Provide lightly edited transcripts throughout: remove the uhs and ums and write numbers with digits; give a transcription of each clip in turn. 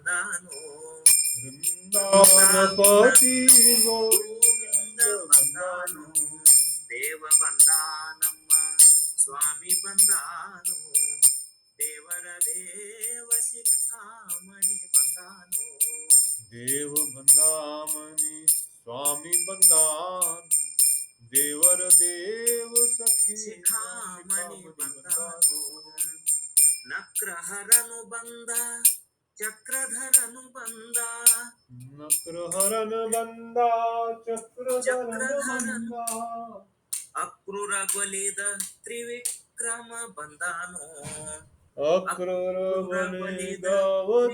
ಬಂದಾನೋ ವೃಂದಾವನಪತಿ ಗೋವಿಂದ ಬಂದಾನೋ ದೇವ ಬಂದಾನಮ್ಮ ಸ್ವಾಮಿ ಬಂದಾನೋ ದೇವರ ದೇವ ಶಿಖಾಮಣಿ ಬಂದಾನೋ ದೇವ ಬಂದಾಮನಿ ಸ್ವಾಮಿ ಬಂದಾನು ದೇವರ ದೇವ ಸಖಿ ಶಿಖಾಮಣಿ ಬಂದಾನೋ ನಕ್ರಹರನು ಬಂದ ಚಕ್ರಧರನು ಬಂದ ನಕ್ರಹರನ ಬಂದ ಚಕ್ರಧರನ ಅಕ್ರೂರ ಗೊಲಿದ ತ್ರಿವಿಕ್ರಮ ಬಂದಾನೋ ಅಕ್ರೂರ ಗೊಲಿದ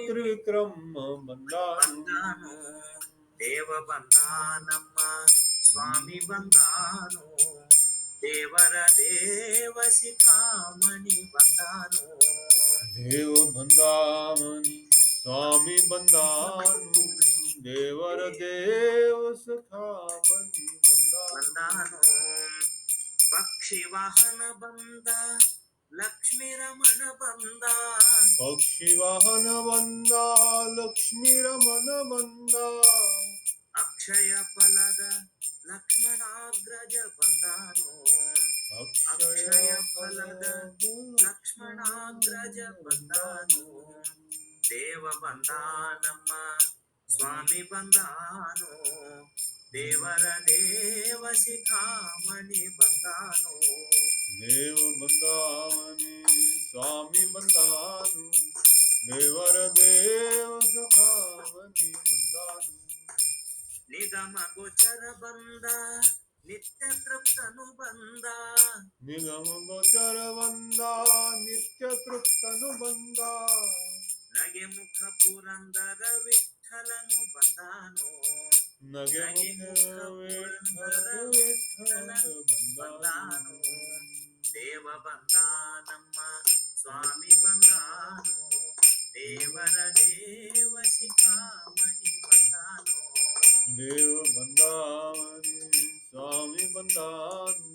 ತ್ರಿವಿಕ್ರಮ ಬಂದಾನು ದೇವ ಬಂದಾನಮ್ಮ ಸ್ವಾಮಿ ಬಂದಾನೋ ದೇವರ ದೇವ ಶಿಖಾಮಣಿ ಬಂದಾನೋ ದೇವ ಬಂದಾಮನಿ ಸ್ವಾಮಿ ಬಂದಾನು ದೇವರ ದೇವ ಸಖಾಮಣಿ ಬಂದಾನೋ ಪಕ್ಷಿ ವಾಹನ ಬಂದ ಲಕ್ಷ್ಮೀ ರಮಣ ಬಂದ ಪಕ್ಷಿ ವಾಹನ ಬಂದ ಲಕ್ಷ್ಮೀ ರಮಣ ಬಂದ ಅಕ್ಷಯ ಫಲದ ಲಕ್ಷ್ಮಣಾಗ್ರಜ ಬಂದಾನೋ ಅಕ್ಷಯ ಫಲದ ಲಕ್ಷ್ಮಣಾಗ್ರಜ ಬಂದಾನೋ ದೇವ ಬಂದಾನಮ್ಮ ಸ್ವಾಮಿ ಬಂದಾನೋ ದೇವರ ದೇವ ಶಿಖಾಮಣಿ ಬಂದಾನೋ ದೇವ ಬಂದಾಮನಿ ಸ್ವಾಮಿ ಬಂದಾನು ದೇವರ ದೇವ ಸಖಾಮಣಿ ಬಂದಾನು ನಿಗಮ ಗೋಚರ ಬಂದ ನಿತ್ಯ ತೃಪ್ತನು ಬಂದ ನಿಗಮ ಗೋಚರ ಬಂದ ನಿತ್ಯ ತೃಪ್ತನು ಬಂದ ನಗೆ ಮುಖ ಪುರಂದರ ವಿಠಲನು ಬಂದಾನೋ ನಗೆ ಮುಖ ವಿಠಲ ಬಂದಾನೋ ದೇವ ಬಂದಾನಮ್ಮ ಸ್ವಾಮಿ ಬಂದಾನೋ ದೇವರ ದೇವ ಶಿಖಾಮಣಿ ಬಂದಾನೋ ದೇವ ಬಂದಾಮನಿ ಸ್ವಾಮಿ ಬಂದಾನು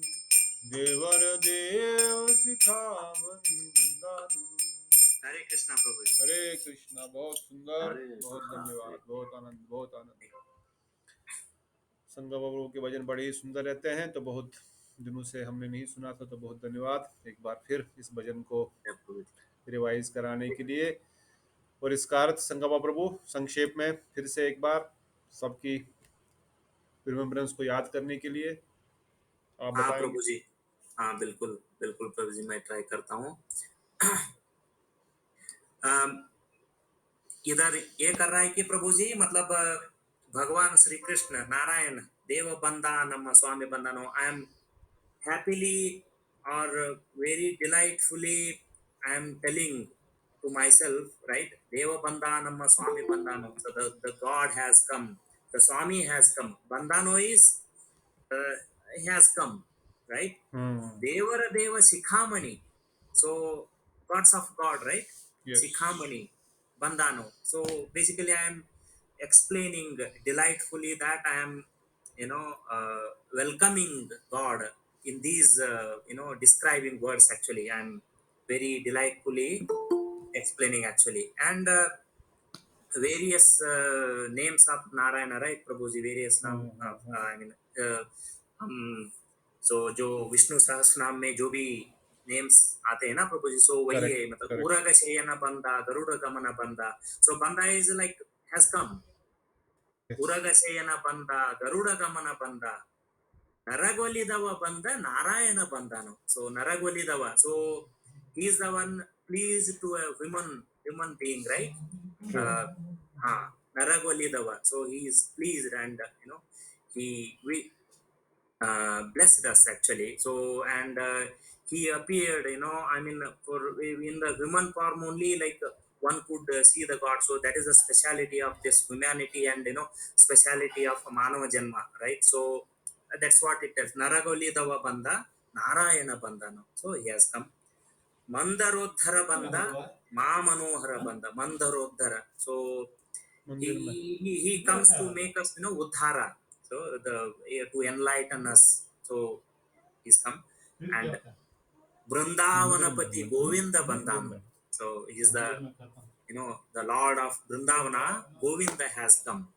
ದೇವರ ದೇವ ಶಿಖಾಮಣಿ ಬಂದಾನು हरे कृष्णा प्रभु जी। हरे कृष्णा। बहुत सुंदर, बहुत धन्यवाद, बहुत आनंद, बहुत आनंद। संगम प्रभु के भजन बड़े ही सुंदर रहते हैं, तो बहुत दिनों से हमने नहीं सुना था, तो बहुत धन्यवाद एक बार फिर इस भजन को रिवाइज कराने के लिए। और इसका अर्थ संगम प्रभु संक्षेप में फिर से एक बार सबकी रिमेम्बरेंस को याद करने के लिए आप हाँ बताएंगे। प्रभु जी, हाँ बिल्कुल बिल्कुल प्रभु जी, मैं ट्राई करता हूँ। इधर ये कर रहा है कि प्रभु जी मतलब भगवान श्री कृष्ण नारायण देव बंदानम स्वामी बंदानो, आई एम हैप्पीली और very delightfully I am telling to myself, right? Deva Bandhanam Swami Bandhano. So the God has come, the Swami has come. Bandhano is he has come, right? Devara Deva Shikhamani. So gods of God, right? Yes. Shikhamani, Bandhano. So basically, I am explaining delightfully that I am, welcoming God in these, describing words. Actually, I am very delightfully explaining actually, and various names of Narayana, right Prabhuji, various names of so जो विष्णु सहस्त्र नाम में जो भी names आते हैं ना प्रभु जी, सो वही है, मतलब उरग शयन बंदा गरुड़ गमन बंदा, सो बंदा इज लाइक हैज कम, उरग शयन बंदा गरुड़ गमन बंदा, नरगोलिदव बंद Narayan बंदानो. So नरगोलिदव, so he is the one pleased to a human being, right? Naragolidava. So he is pleased, and he blessed us actually. So and he appeared, I mean, for in the human form only, like one could see the God. So that is the speciality of this humanity, and speciality of Manava Janma, right? So that's what it is. Naragolidava Banda, Narayana Bandano. So he has come. Mandarodhara Banda, Ma Manohara Banda, Mandarodhara. So he comes to make us, Uddhara. So to enlighten us. So he's come. And Vrindavanapati Govinda Bandam. So he is the the Lord of Vrindavana, Govinda has come.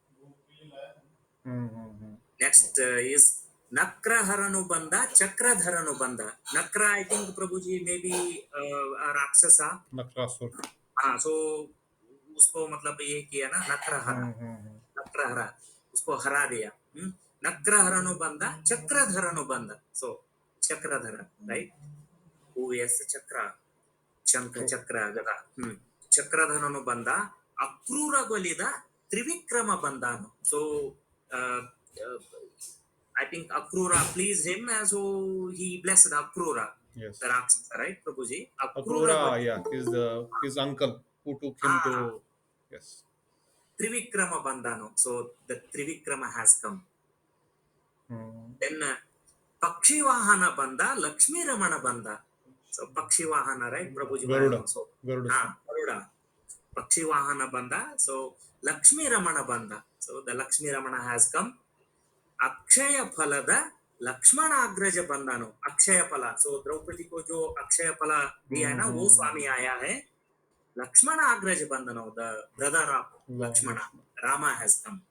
Next is Nakraharanu Bandha, Chakradharanu Bandha. Nakra, I think Prabhuji maybe a Rakshasa. नक्रासुर। हाँ, so उसको मतलब ये किया ना, नक्रहरा, नक्रहरा, उसको हरा दिया। नक्रहरनु बंदा, चक्रधरनु बंदा, so Chakradhar, right? Who is चक्र, शंख चक्र गदा, चक्रधरनु बंदा, Akrur गोलिदा, Trivikram बंदानु. So I think Akrura pleased him, so he blessed Akrura, Yes. the Rakshasa, right, Prabhuji? Akrura, yeah, his uncle who took him to, yes. Trivikrama Bandhano. So the Trivikrama has come. Then Pakshivahana Bandha, Lakshmi Ramana Bandha. So Pakshivahana, right, Prabhuji? Garuda. So, Garuda. Garuda. Pakshivahana Bandha. So Lakshmi Ramana Bandha. So the Lakshmi Ramana has come. Akshaya Phalada Lakshmana Agraja Bandhano. Akshaya Phala. So Draupadi को जो Akshaya Phala दिया है ना, वो स्वामी आया है. Lakshmana Agraja Bandhano, the brother of Lakshmana. Rama has come.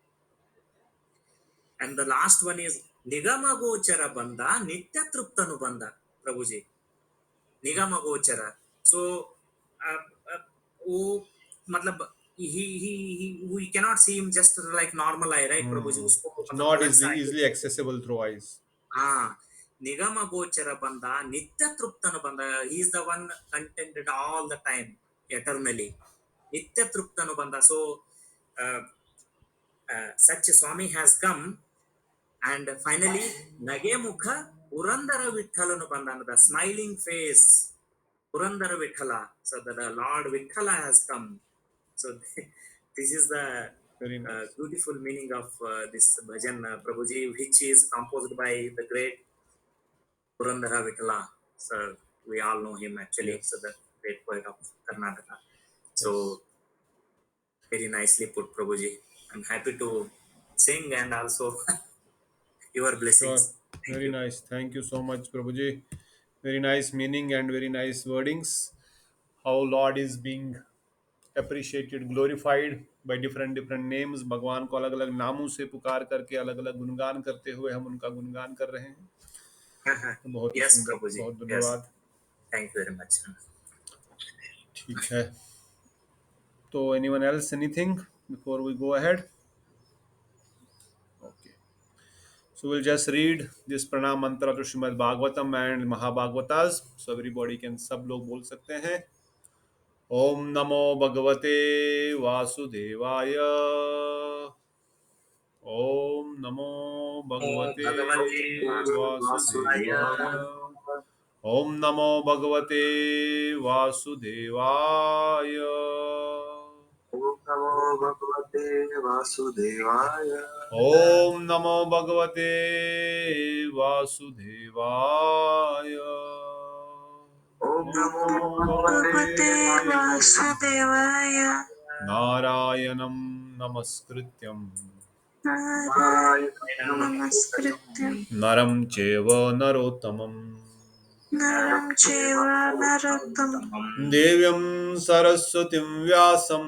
And the last one is Nigama Gochara Bandha, Nitya Truptanu Bandha, Prabhuji. Nigama Gochara. So, matlab, we cannot see him just like normal eye, right, Prabhuji? Not easily accessible through eyes. Nigama Gochara Bandha, Nitya Truptanu Bandha. He is the one contented all the time, eternally. Nitya Truptanu Bandha. So, such a Swami has come. And finally, Nage Mukha Purandara Vithalanu Bandhana, the smiling face, Purandara Vithala. So the Lord Vithala has come. So this is the beautiful meaning of this bhajan, Prabhuji, which is composed by the great Purandara Vithala. So we all know him actually. Yes. So the great poet of Karnataka. So very nicely put, Prabhuji. I'm happy to sing and also your blessings. Sure. Very nice. Thank you so much, Prabhuji. Very nice meaning and very nice wordings. How Lord is being appreciated, glorified by different names. भगवान को अलग अलग नामों से पुकार करके अलग अलग गुणगान करते हुए हम उनका गुणगान कर रहे हैं। तो बहुत yes, सुंदर, Prabhuji. बहुत धन्यवाद। Thank you very much. ठीक है। तो anyone else, anything before we go ahead? Okay. So we'll just read this pranam mantra to Srimad Bhagavatam and Mahabhagavatas. So everybody can, सब लोग बोल सकते हैं। ओम नमो भगवते वासुदेवाय। ओम नमो भगवते वासुदेवाय। ओम नमो भगवते वासुदेवाय। ओम नमो भगवते वासुदेवाय। ओम नमो भगवते वासुदेवाय। ओम नमो भगवते वासुदेवाय। नारायणं नमस्कृत्यं नरं चैव नरोत्तमं देवीं सरस्वतीं व्यासं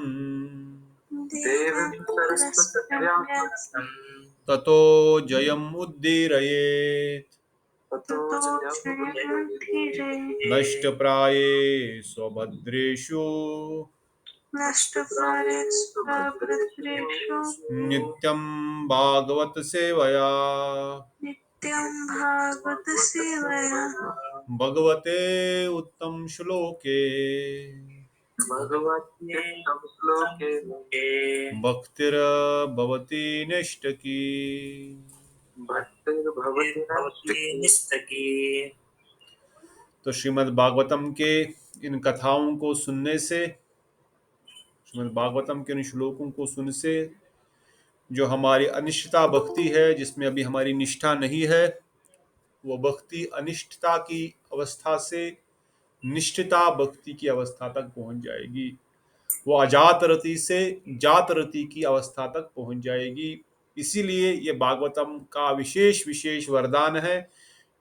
ततो जयमुदीरयेत्। नष्टप्राये स्वभद्रेषु नित्यं भागवत सेवया भगवते उत्तम श्लोके भक्तिर्भवति निष्ठकी। तो श्रीमद् भागवतम के इन कथाओं को सुनने से, श्रीमद् भागवतम के इन श्लोकों को सुनने से जो हमारी अनिष्ठता भक्ति है, जिसमें अभी हमारी निष्ठा नहीं है, वो भक्ति अनिष्ठता की अवस्था से निष्ठता भक्ति की अवस्था तक पहुंच जाएगी। वो अजात रति से जात रति की अवस्था तक पहुंच जाएगी। इसीलिए ये भागवतम का विशेष वरदान है।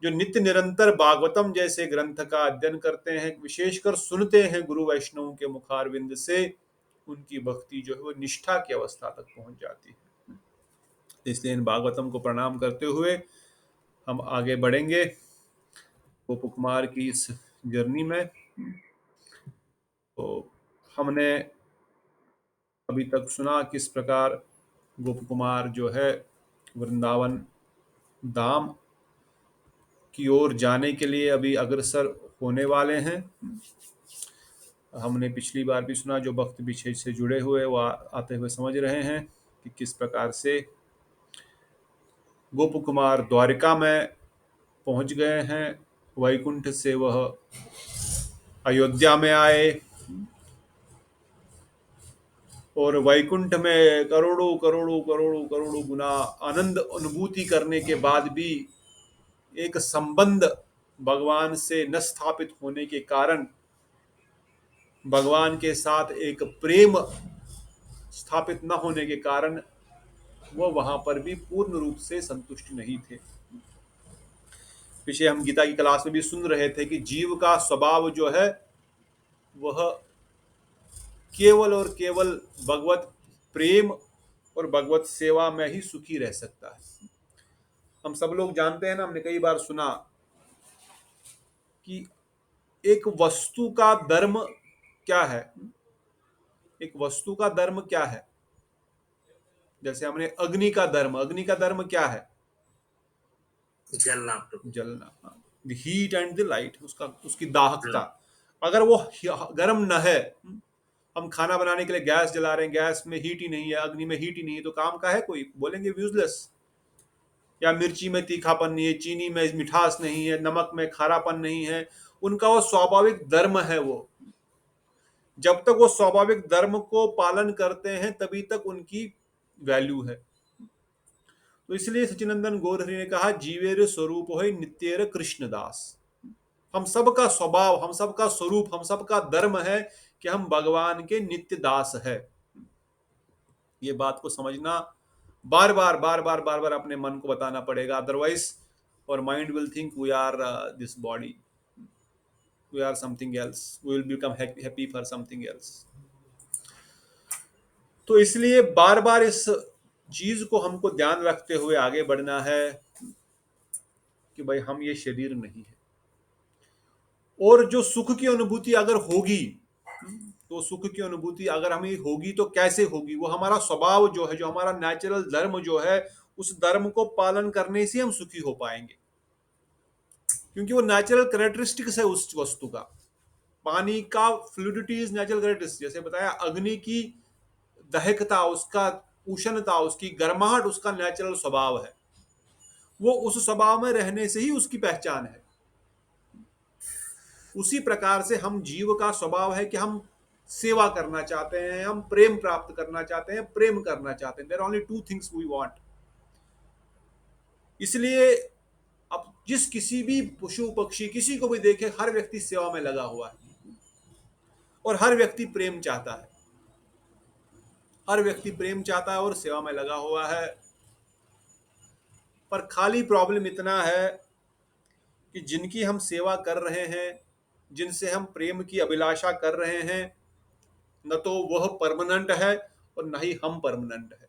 जो नित्य निरंतर भागवतम जैसे ग्रंथ का अध्ययन करते हैं, विशेषकर सुनते हैं गुरु वैष्णव के मुखारविंद से, उनकी भक्ति जो है वो निष्ठा की अवस्था तक पहुंच जाती है। इसलिए इन भागवतम को प्रणाम करते हुए हम आगे बढ़ेंगे गोप कुमार की इस जर्नी में। तो हमने अभी तक सुना किस प्रकार गोप कुमार जो है वृंदावन धाम की ओर जाने के लिए अभी अग्रसर होने वाले हैं। हमने पिछली बार भी सुना, जो भक्त पीछे से जुड़े हुए वो आते हुए समझ रहे हैं कि किस प्रकार से गोप कुमार द्वारिका में पहुंच गए हैं, वैकुंठ से वह अयोध्या में आए और वैकुंठ में करोड़ों करोड़ों करोड़ों करोड़ों गुना आनंद अनुभूति करने के बाद भी एक संबंध भगवान से न स्थापित होने के कारण, भगवान के साथ एक प्रेम स्थापित न होने के कारण वह वहां पर भी पूर्ण रूप से संतुष्ट नहीं थे। पीछे हम गीता की क्लास में भी सुन रहे थे कि जीव का स्वभाव जो है वह केवल और केवल भगवत प्रेम और भगवत सेवा में ही सुखी रह सकता है। हम सब लोग जानते हैं ना, हमने कई बार सुना कि एक वस्तु का धर्म क्या है। एक वस्तु का धर्म क्या है? जैसे हमने अग्नि का धर्म क्या है? जलना। जलना, the heat and the light, उसकी दाहकता। अगर वो गर्म न है, हम खाना बनाने के लिए गैस जला रहे हैं, गैस में हीट ही नहीं है, अग्नि में हीट ही नहीं है, तो काम का है कोई? बोलेंगे यूजलेस। या मिर्ची में तीखापन नहीं है, चीनी में मिठास नहीं है, नमक में खारापन नहीं है, उनका वो स्वाभाविक धर्म है। वो जब तक वो स्वाभाविक धर्म को पालन करते हैं तभी तक उनकी वैल्यू है। तो इसलिए सचिनंदन गौरहरि ने कहा, जीवेर स्वरूप है नित्येर कृष्णदास। हम सबका स्वभाव, हम सबका स्वरूप, हम सबका धर्म है कि हम भगवान के नित्य दास है। ये बात को समझना बार बार अपने मन को बताना पड़ेगा, अदरवाइज और mind will think we are this body, we are something else, we will become happy for something else. तो इसलिए बार बार इस चीज को हमको ध्यान रखते हुए आगे बढ़ना है कि भाई हम ये शरीर नहीं है। और जो सुख की अनुभूति अगर होगी, तो सुख की अनुभूति अगर हमें होगी तो कैसे होगी? वो हमारा स्वभाव जो है, जो हमारा नेचुरल धर्म जो है, उस धर्म को पालन करने से हम सुखी हो पाएंगे, क्योंकि वो नेचुरल कैरेक्टरिस्टिक्स है उस वस्तु का। पानी का फ्लूइडिटी इज नेचुरल कैरेक्टरिस्टिक्स। जैसे बताया, अग्नि की दहकता, उसका उष्णता, उसकी गर्माहट उसका नेचुरल स्वभाव है। वो उस स्वभाव में रहने से ही उसकी पहचान है। उसी प्रकार से हम जीव का स्वभाव है कि हम सेवा करना चाहते हैं, हम प्रेम प्राप्त करना चाहते हैं, प्रेम करना चाहते हैं। There are only two things we want. इसलिए अब जिस किसी भी पशु पक्षी, किसी को भी देखे, हर व्यक्ति सेवा में लगा हुआ है और हर व्यक्ति प्रेम चाहता है। हर व्यक्ति प्रेम चाहता है और सेवा में लगा हुआ है। पर खाली प्रॉब्लम इतना है कि जिनकी हम सेवा कर रहे हैं, जिनसे हम प्रेम की अभिलाषा कर रहे हैं, न तो वह परमानेंट है और न ही हम परमानेंट है।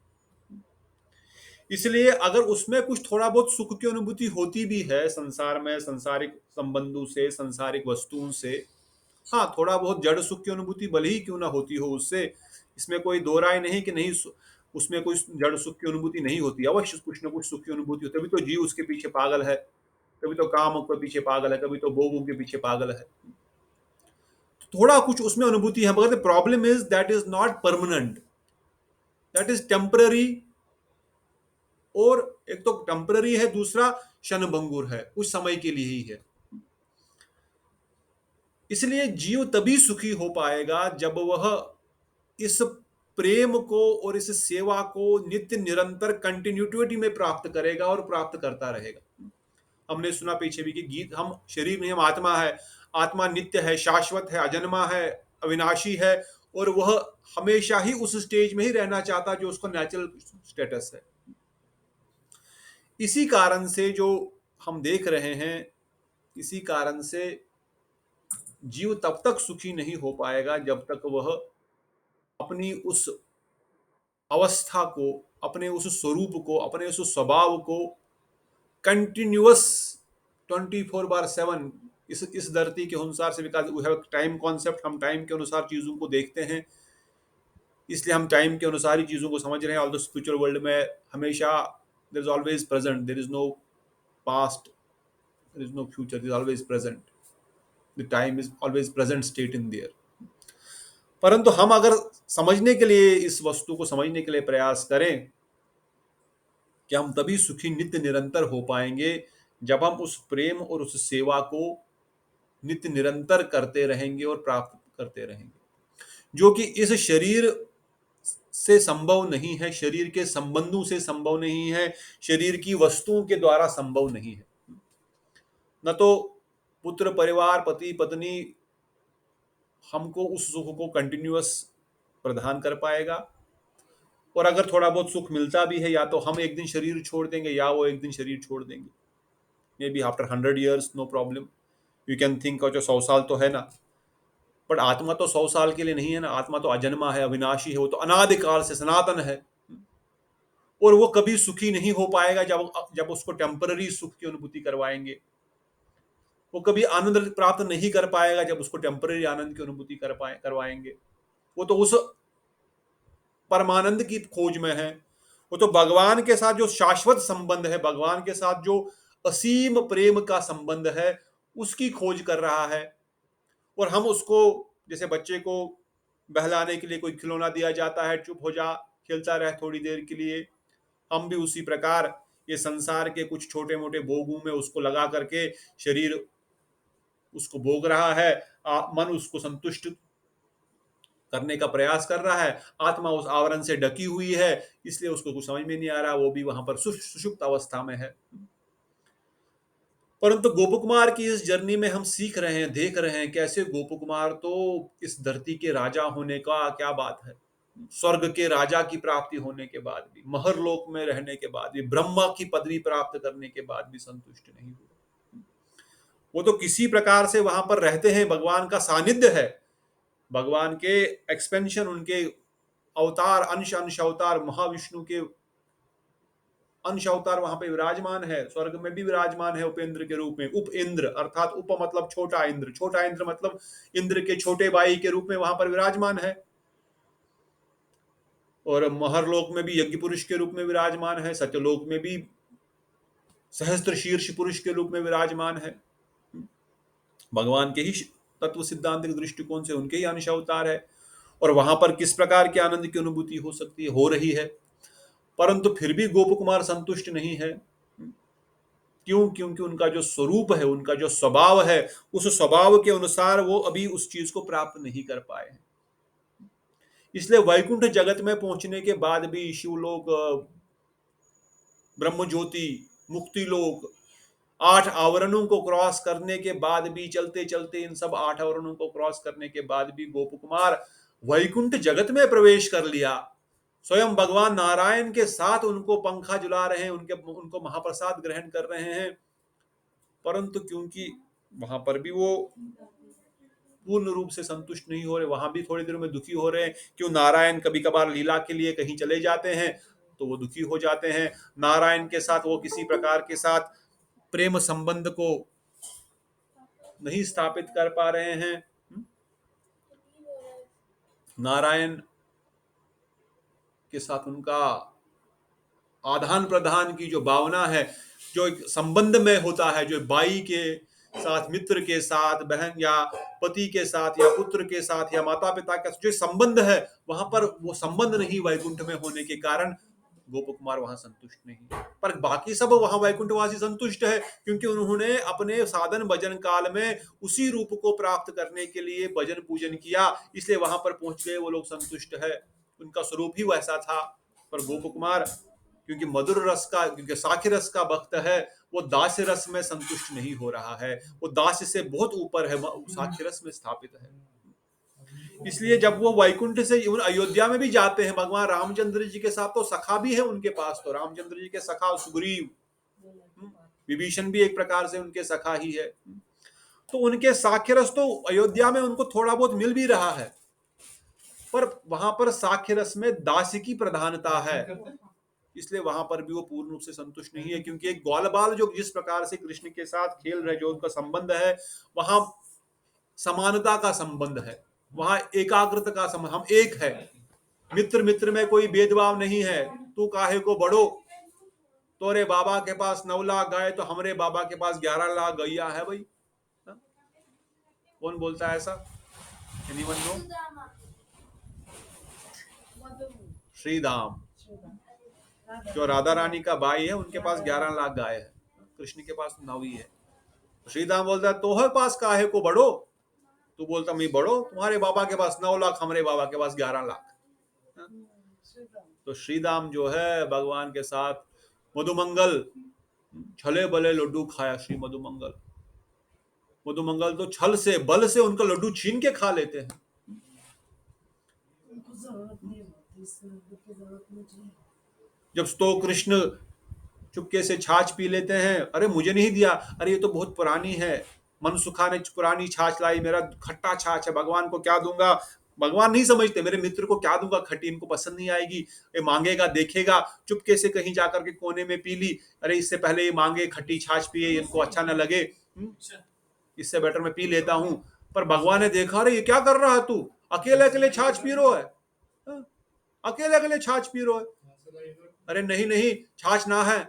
इसलिए अगर उसमें कुछ थोड़ा बहुत सुख की अनुभूति होती भी है संसार में, सांसारिक संबंधों से, सांसारिक वस्तुओं से, हाँ, थोड़ा बहुत जड़ सुख की अनुभूति भले ही क्यों ना होती हो उससे, इसमें कोई दो राय नहीं कि नहीं, उसमें कोई जड़ सुख की अनुभूति नहीं होती। अवश्य कुछ ना कुछ सुख की अनुभूति होती है, तभी तो जीव उसके पीछे पागल है, कभी तो काम के पीछे पागल है, कभी तो भोगों के पीछे पागल है। थोड़ा कुछ उसमें अनुभूति है, मगर the problem is that is not permanent, that is temporary. और एक तो टेम्पररी है, दूसरा क्षणभंगुर है, कुछ समय के लिए ही है। इसलिए जीव तभी सुखी हो पाएगा जब वह इस प्रेम को और इस सेवा को नित्य निरंतर कंटिन्यूटी में प्राप्त करेगा और प्राप्त करता रहेगा। हमने सुना पीछे भी कि गीत, हम शरीर नहीं, हम आत्मा है। आत्मा नित्य है, शाश्वत है, अजन्मा है, अविनाशी है, और वह हमेशा ही उस स्टेज में ही रहना चाहता जो उसका नेचुरल स्टेटस है। इसी कारण से जो हम देख रहे हैं, इसी कारण से जीव तब तक सुखी नहीं हो पाएगा जब तक वह अपनी उस अवस्था को, अपने उस स्वरूप को, अपने उस स्वभाव को कंटिन्यूअस 24/7 इस धरती के अनुसार से विकास। वी हैव टाइम कॉन्सेप्ट, हम टाइम के अनुसार चीजों को देखते हैं, इसलिए हम टाइम के अनुसार ही चीजों को समझ रहे हैं। ऑल द स्पिरिचुअल वर्ल्ड में हमेशा there is always present, there is no past, there is no future, there is always present, the time is always present state in there. परंतु हम अगर समझने के लिए, इस वस्तु को समझने के लिए प्रयास करें कि हम तभी सुखी नित्य निरंतर हो पाएंगे जब हम उस प्रेम और उस सेवा को नित्य निरंतर करते रहेंगे और प्राप्त करते रहेंगे, जो कि इस शरीर से संभव नहीं है, शरीर के संबंधों से संभव नहीं है, शरीर की वस्तुओं के द्वारा संभव नहीं है। न तो पुत्र परिवार, पति पत्नी हमको उस सुख को कंटिन्यूअस प्रदान कर पाएगा, और अगर थोड़ा बहुत सुख मिलता भी है, या तो हम एक दिन शरीर छोड़ देंगे या वो एक दिन शरीर छोड़ देंगे। Maybe after 100 years, no problem, you can think जो 100 साल तो है ना, बट आत्मा तो 100 साल के लिए नहीं है ना। आत्मा तो अजन्मा है, अविनाशी है, वो तो अनादिकाल से सनातन है, और वो कभी सुखी नहीं हो पाएगा जब उसको टेम्पररी सुख की अनुभूति करवाएंगे। वो कभी आनंद प्राप्त नहीं कर पाएगा जब उसको टेम्पररी आनंद की अनुभूति करवाएंगे। वो तो उस परमानंद की खोज में है, वो तो भगवान के साथ जो शाश्वत संबंध है, भगवान के साथ जो असीम प्रेम का संबंध है, उसकी खोज कर रहा है। और हम उसको, जैसे बच्चे को बहलाने के लिए कोई खिलौना दिया जाता है, चुप हो जा, खेलता रह थोड़ी देर के लिए, हम भी उसी प्रकार ये संसार के कुछ छोटे मोटे भोगों में उसको लगा करके शरीर उसको भोग रहा है, मन उसको संतुष्ट करने का प्रयास कर रहा है। आत्मा उस आवरण से ढकी हुई है, इसलिए उसको कुछ समझ में नहीं आ रहा, वो भी वहां पर सुषुप्त अवस्था में है। परंतु गोप कुमार की इस जर्नी में हम सीख रहे हैं, देख रहे हैं कैसे गोप कुमार तो इस धरती के राजा होने का, क्या बात है, स्वर्ग के राजा की प्राप्ति होने के बाद भी, महर लोक में रहने के बाद भी, ब्रह्मा की पदवी प्राप्त करने के बाद भी संतुष्ट नहीं हुए। वो तो किसी प्रकार से वहां पर रहते हैं, भगवान का सानिध्य है, भगवान के एक्सपेंशन, उनके अवतार, अंश अंश अवतार, महाविष्णु के अंश अवतार वहां पे विराजमान है, स्वर्ग में भी विराजमान है उपेंद्र के रूप में। उप इंद्र अर्थात उप मतलब छोटा इंद्र, छोटा इंद्र मतलब इंद्र के छोटे भाई के रूप में वहां पर विराजमान है। और महरलोक में भी यज्ञ पुरुष के रूप में विराजमान है, सत्यलोक में भी सहस्त्र शीर्ष पुरुष के रूप में विराजमान है। भगवान के ही तत्व सिद्धांत के दृष्टिकोण से उनके ही अंश अवतार है, और वहां पर किस प्रकार के आनंद की अनुभूति हो सकती है, हो रही है। परंतु फिर भी गोप कुमार संतुष्ट नहीं है। क्यों? क्योंकि उनका जो स्वरूप है, उनका जो स्वभाव है, उस स्वभाव के अनुसार वो अभी उस चीज को प्राप्त नहीं कर पाए हैं। इसलिए वैकुंठ जगत में पहुंचने के बाद भी, शिवलोक, ब्रह्म ज्योति, मुक्ति लोक, 8 आवरणों को क्रॉस करने के बाद भी, चलते चलते इन सब 8 आवरणों को क्रॉस करने के बाद भी गोप कुमार वैकुंठ जगत में प्रवेश कर लिया। स्वयं भगवान नारायण के साथ उनको पंखा झुला रहे हैं, उनको महाप्रसाद ग्रहण कर रहे हैं। परंतु क्योंकि वहां पर भी वो पूर्ण रूप से संतुष्ट नहीं हो रहे, वहां भी थोड़ी देर में दुखी हो रहे हैं। क्यों? नारायण कभी कभार लीला के लिए कहीं चले जाते हैं तो वो दुखी हो जाते हैं। नारायण के साथ वो किसी प्रकार के साथ प्रेम संबंध को नहीं स्थापित कर पा रहे हैं। नारायण के साथ उनका आदान प्रदान की जो भावना है, जो एक संबंध में होता है, जो भाई के साथ, मित्र के साथ, बहन या पति के साथ, या पुत्र के साथ, या माता पिता का जो संबंध है, वहां पर वो संबंध नहीं वैकुंठ में होने के कारण गोप कुमार वहां संतुष्ट नहीं। पर बाकी सब वहां वैकुंठवासी संतुष्ट है, क्योंकि उन्होंने अपने साधन भजन काल में उसी रूप को प्राप्त करने के लिए भजन पूजन किया, इसलिए वहां पर पहुंच गए वो लोग, संतुष्ट है, उनका स्वरूप ही वैसा था। पर गोप कुमार क्योंकि मधुर रस का, क्योंकि साखी रस का भक्त है, वो दास्य रस में संतुष्ट नहीं हो रहा है, वो दास्य से बहुत ऊपर है, साखी रस में स्थापित है। इसलिए जब वो वैकुंठ से अयोध्या में भी जाते हैं, भगवान रामचंद्र जी के साथ तो सखा भी है उनके पास, तो रामचंद्र जी के सखा सुग्रीव, विभीषण भी एक प्रकार से उनके सखा ही है। तो उनके साख्य रस तो अयोध्या में उनको थोड़ा बहुत मिल भी रहा है, पर वहां पर साख्य रस में दास की प्रधानता है, इसलिए वहां पर भी वो पूर्ण रूप से संतुष्ट नहीं है, क्योंकि एक ग्वाल बाल जो जिस प्रकार से कृष्ण के साथ खेल रहे, जो उनका संबंध है, वहां समानता का संबंध है, वहां एकाग्रता का संबंध, हम एक है, मित्र मित्र में कोई भेदभाव नहीं है। तू काहे को बड़ो, तोरे बाबा के पास 9 लाख गाय तो हमरे बाबा के पास 11 लाख गैया है भाई। हाँ? कौन बोलता है ऐसा? Anyone no? श्रीधाम जो राधा रानी का भाई है, उनके पास 11 लाख गाय है, कृष्ण के पास 9 ही है। श्रीधाम बोलता है तोहर पास काहे को बड़ो, तू बोलता मैं बड़ो, तुम्हारे बाबा के पास 9 लाख, हमारे बाबा के पास 11 लाख। तो श्रीधाम जो है भगवान के साथ मधुमंगल, छले बले लड्डू खाया श्री मधुमंगल। मधुमंगल तो छल से बल से उनका लड्डू छीन के खा लेते हैं। जब तो कृष्ण चुपके से छाछ पी लेते हैं, अरे मुझे नहीं दिया, अरे ये तो बहुत पुरानी है, मनसुखा ने पुरानी छाछ लाई, मेरा खट्टा छाछ है, भगवान को क्या दूंगा। भगवान नहीं समझते मेरे मित्र को क्या दूंगा, खट्टी इनको पसंद नहीं आएगी, ये मांगेगा देखेगा, चुपके से कहीं जाकर के कोने में पी ली, अरे इससे पहले ये मांगे खट्टी छाछ पिए, इनको अच्छा न लगे, इससे बेटर मैं पी लेता हूं। पर भगवान ने देखा, अरे ये क्या कर रहा है तू, अकेले अकेले छाछ पी रो है, अकेले अकेले छाछ पी रो है। अरे नहीं नहीं, छाछ ना है,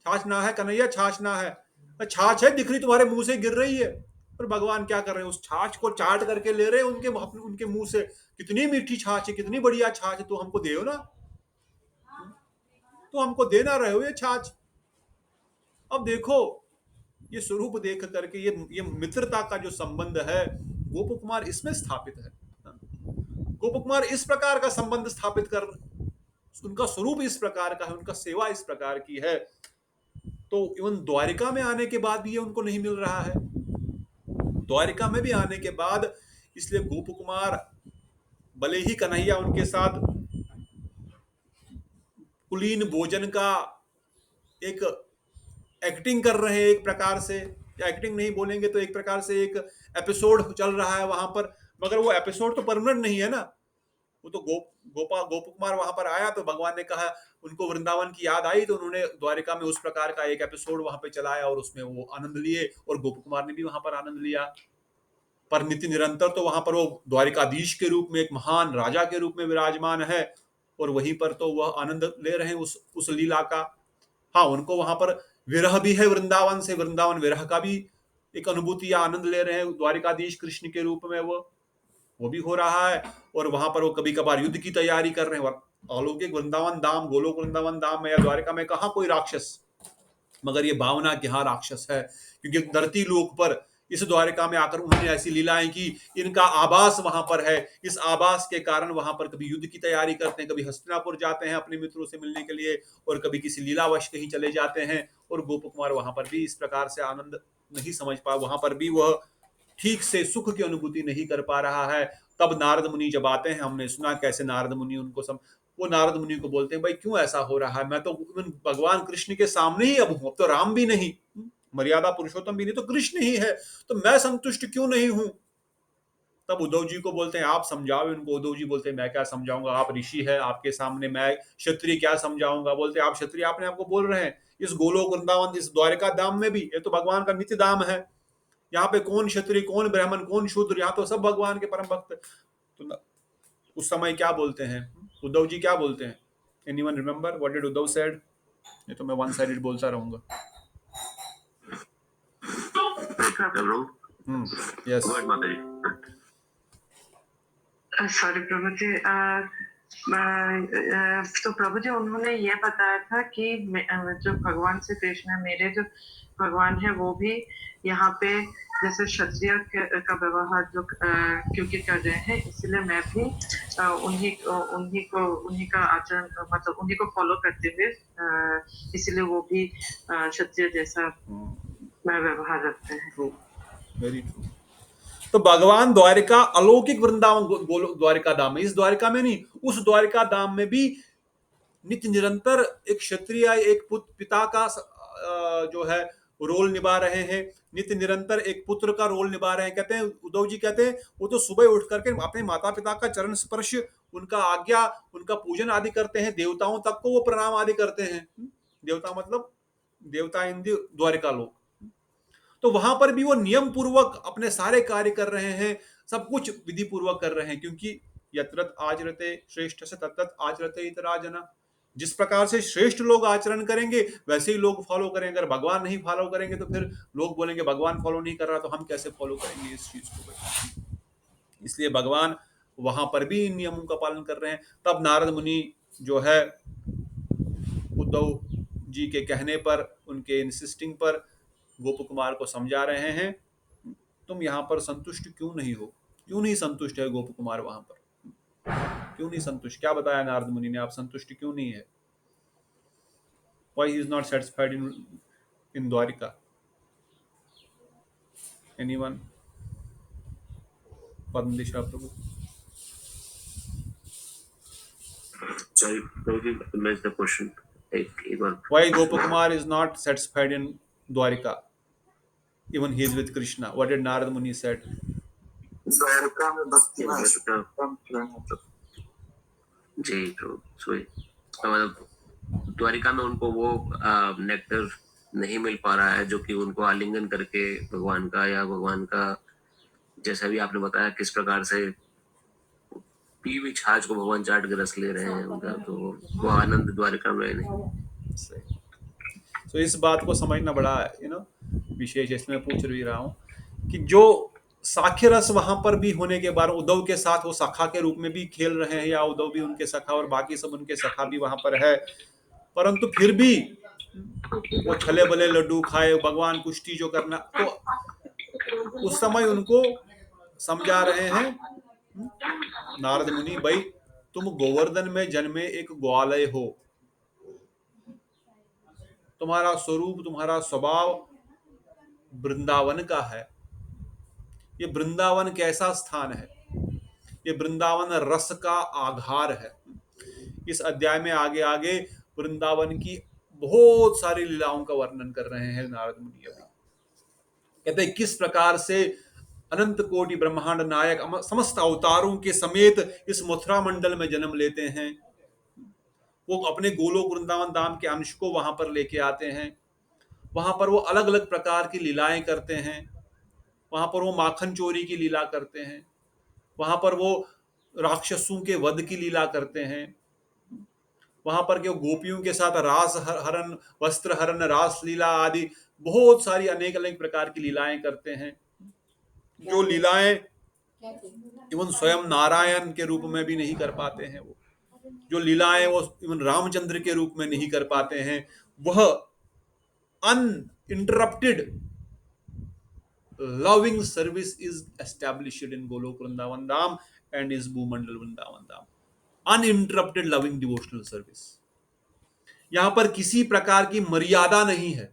छाछ ना है कन्हैया, छाछ ना है, छाछ है, दिख रही तुम्हारे मुंह से गिर रही है। पर भगवान क्या कर रहे हैं, उस छाछ को चाट करके ले रहे हैं उनके मुंह से, कितनी मीठी छाछ है, कितनी बढ़िया छाछ है, तो हमको दे ना, तो हमको दे ना रहे हो ये छाछ। अब देखो ये स्वरूप देख करके, ये मित्रता का जो संबंध है, गोप कुमार इसमें स्थापित है। गोप कुमार इस प्रकार का संबंध स्थापित कर, उनका स्वरूप इस प्रकार का है, उनका सेवा इस प्रकार की है, तो इवन द्वारिका में आने के बाद भी ये उनको नहीं मिल रहा है। द्वारिका में भी आने के बाद, इसलिए गोप कुमार भले ही कन्हैया उनके साथ कुलीन भोजन का एक एक्टिंग कर रहे हैं, एक प्रकार से, या एक्टिंग नहीं बोलेंगे तो एक प्रकार से एक एपिसोड चल रहा है वहां पर, मगर वो एपिसोड तो परमानेंट नहीं है ना। वो तो गोप कुमार वहां पर आया तो भगवान ने कहा, उनको वृंदावन की याद आई तो उन्होंने द्वारिका में उस प्रकार का एक एपिसोड वहां पे चलाया और उसमें वो आनंद लिए, और गोप कुमार ने भी वहां पर आनंद लिया। पर नित्य निरंतर तो वहां पर वो द्वारिकाधीश के रूप में, एक महान राजा के रूप में विराजमान है, और वहीं पर तो वह आनंद ले रहे हैं उस लीला का। हाँ, उनको वहां पर विरह भी है वृंदावन से, वृंदावन विरह का भी एक अनुभूति या आनंद ले रहे हैं द्वारिकाधीश कृष्ण के रूप में, वो भी हो रहा है। और वहां पर वो कभी कभार युद्ध की तैयारी कर रहे हैं। अलौकिक वृंदावन धाम, गोलोक वृंदावन धाम में या द्वारिका में कहाँ कोई राक्षस, मगर ये भावना कि हाँ राक्षस है, क्योंकि धरती लोक पर इस द्वारिका में आकर उन्होंने ऐसी लीलाएं की, इनका आवास वहां पर है, इस आवास के कारण वहां पर कभी युद्ध की तैयारी करते हैं, कभी हस्तिनापुर जाते हैं अपने मित्रों से मिलने के लिए, और कभी किसी लीलावश कहीं चले जाते हैं। और गोप कुमार वहां पर भी इस प्रकार से आनंद नहीं समझ पा, वहां पर भी वह ठीक से सुख की अनुभूति नहीं कर पा रहा है। तब नारद मुनि जब आते हैं, हमने सुना कैसे नारद मुनि उनको वो नारद मुनि को बोलते हैं, भाई क्यों ऐसा हो रहा है, मैं तो भगवान कृष्ण के सामने ही अब हूं, अब तो राम भी नहीं, मर्यादा पुरुषोत्तम भी नहीं, तो कृष्ण ही है, तो मैं संतुष्ट क्यों नहीं हूं। तब उद्धव जी को बोलते हैं आप समझाओ इनको। उद्धव जी बोलते हैं मैं क्या समझाऊंगा, आप ऋषि है, आपके सामने मैं क्षत्रिय क्या समझाऊंगा। बोलते आप क्षत्रिय आपने आपको बोल रहे हैं, इस गोलोक वृंदावन इस द्वारिका धाम में भी ये तो भगवान का नित्य धाम है, यहाँ पे कौन क्षत्रिय कौन ब्राह्मण कौन शूद्र, यहाँ तो सब भगवान के परम भक्त। तो उस समय क्या बोलते हैं उद्धव जी, क्या बोलते हैं? Anyone remember what did Uddhav said? ये तो मैं वन साइडेड बोलता रहूंगा। यस सॉरी प्रभु जी, तो प्रभु जी उन्होंने ये बताया था कि जो भगवान श्री कृष्ण है, मेरे जो भगवान है वो भी यहाँ पे जैसे क्षत्रिय का व्यवहार जो क्योंकि कर रहे हैं, इसलिए मैं भी उन्हीं का आचरण, मतलब उन्हीं को फॉलो करते हुए, इसलिए वो भी क्षत्रिय जैसा व्यवहार रखते हैं। Very true. तो भगवान द्वारिका अलौकिक वृंदावन द्वारिका धाम में, इस द्वारिका में नहीं, उस द्वारिका धाम में भी नित्य निरंतर एक क्षत्रिय, एक पिता का जो है रोल निभा रहे हैं, नित्य निरंतर एक पुत्र का रोल निभा रहे हैं। कहते हैं, उद्धव जी कहते हैं, वो तो सुबह उठ करके अपने माता पिता का चरण स्पर्श, उनका आज्ञा, उनका पूजन आदि करते हैं, देवताओं तक को वो प्रणाम आदि करते हैं। देवता मतलब देवता इन द्वारिका लोग। तो वहां पर भी वो नियम पूर्वक अपने सारे कार्य कर रहे हैं, सब कुछ विधि पूर्वक कर रहे हैं, क्योंकि यत्रत आचरते श्रेष्ठ से तत्त आचरते इतरा जना। जिस प्रकार से श्रेष्ठ लोग आचरण करेंगे वैसे ही लोग फॉलो करेंगे। अगर भगवान नहीं फॉलो करेंगे तो फिर लोग बोलेंगे भगवान फॉलो नहीं कर रहा तो हम कैसे फॉलो करेंगे इस चीज को। इसलिए भगवान वहां पर भी इन नियमों का पालन कर रहे हैं। तब नारद मुनि जो है उद्धव जी के कहने पर, उनके इंसिस्टिंग पर गोप कुमार को समझा रहे हैं, तुम यहाँ पर संतुष्ट क्यों नहीं हो, क्यों नहीं संतुष्ट है गोप कुमार वहां पर, क्यों नहीं संतुष्ट? क्या बताया नारद मुनि ने, आप संतुष्ट क्यों नहीं है? Why he is not satisfied in Dwarika? Anyone? Padmdisha Prabhu. Sorry, maybe I missed the question. Why Gopakumar is not satisfied in Dwarika? Even he is with Krishna. What did Narad Muni said? Dwarka में भक्ति में द्वारका- कम मतलब जी तो sorry, मतलब द्वारिका में उनको वो nectar नहीं मिल पा रहा है जो कि उनको आलिंगन करके भगवान का, या भगवान का जैसा भी आपने बताया किस प्रकार से पीवी छाछ को भगवान चाट के रस ले रहे हैं उनका, तो वो आनंद द्वारिका में नहीं। तो इस बात को समझना बड़ा विशेष, इसमें पूछ भी रहा हूँ कि जो साख्य रस वहां पर भी होने के बाद उद्धव के साथ वो सखा के रूप में भी खेल रहे हैं, या उद्धव भी उनके सखा और बाकी सब उनके सखा भी वहां पर है, परंतु फिर भी वो छले बले लड्डू खाए, भगवान कुश्ती जो करना, तो उस समय उनको समझा रहे हैं नारद मुनि, भाई तुम गोवर्धन में जन्मे एक ग्वालय हो, तुम्हारा स्वरूप, तुम्हारा स्वभाव वृंदावन का है। ये वृंदावन कैसा स्थान है? ये वृंदावन रस का आधार है। इस अध्याय में आगे आगे वृंदावन की बहुत सारी लीलाओं का वर्णन कर रहे हैं नारद मुनि। अभी कहते हैं किस प्रकार से अनंत कोटि ब्रह्मांड नायक समस्त अवतारों के समेत इस मथुरा मंडल में जन्म लेते हैं। वो अपने गोलोक वृंदावन धाम के अंश को वहां पर लेके आते हैं। वहां पर वो अलग अलग प्रकार की लीलाएं करते हैं। वहां पर वो माखन चोरी की लीला करते हैं। वहां पर वो राक्षसों के वध की लीला करते हैं। वहां पर के गोपियों के साथ रास हरण, वस्त्र हरण, रास लीला आदि बहुत सारी अनेक अनेक प्रकार की लीलाएं करते हैं। जो लीलाएं इवन स्वयं नारायण के रूप में भी नहीं कर पाते हैं, वो जो लीलाएं वो इवन रामचंद्र के रूप में नहीं कर पाते हैं, वह uninterrupted loving service is established in Golok Vrindavan Dham and is Bhumandal Vrindavan Dham. Uninterrupted loving devotional service. यहां पर किसी प्रकार की मर्यादा नहीं है,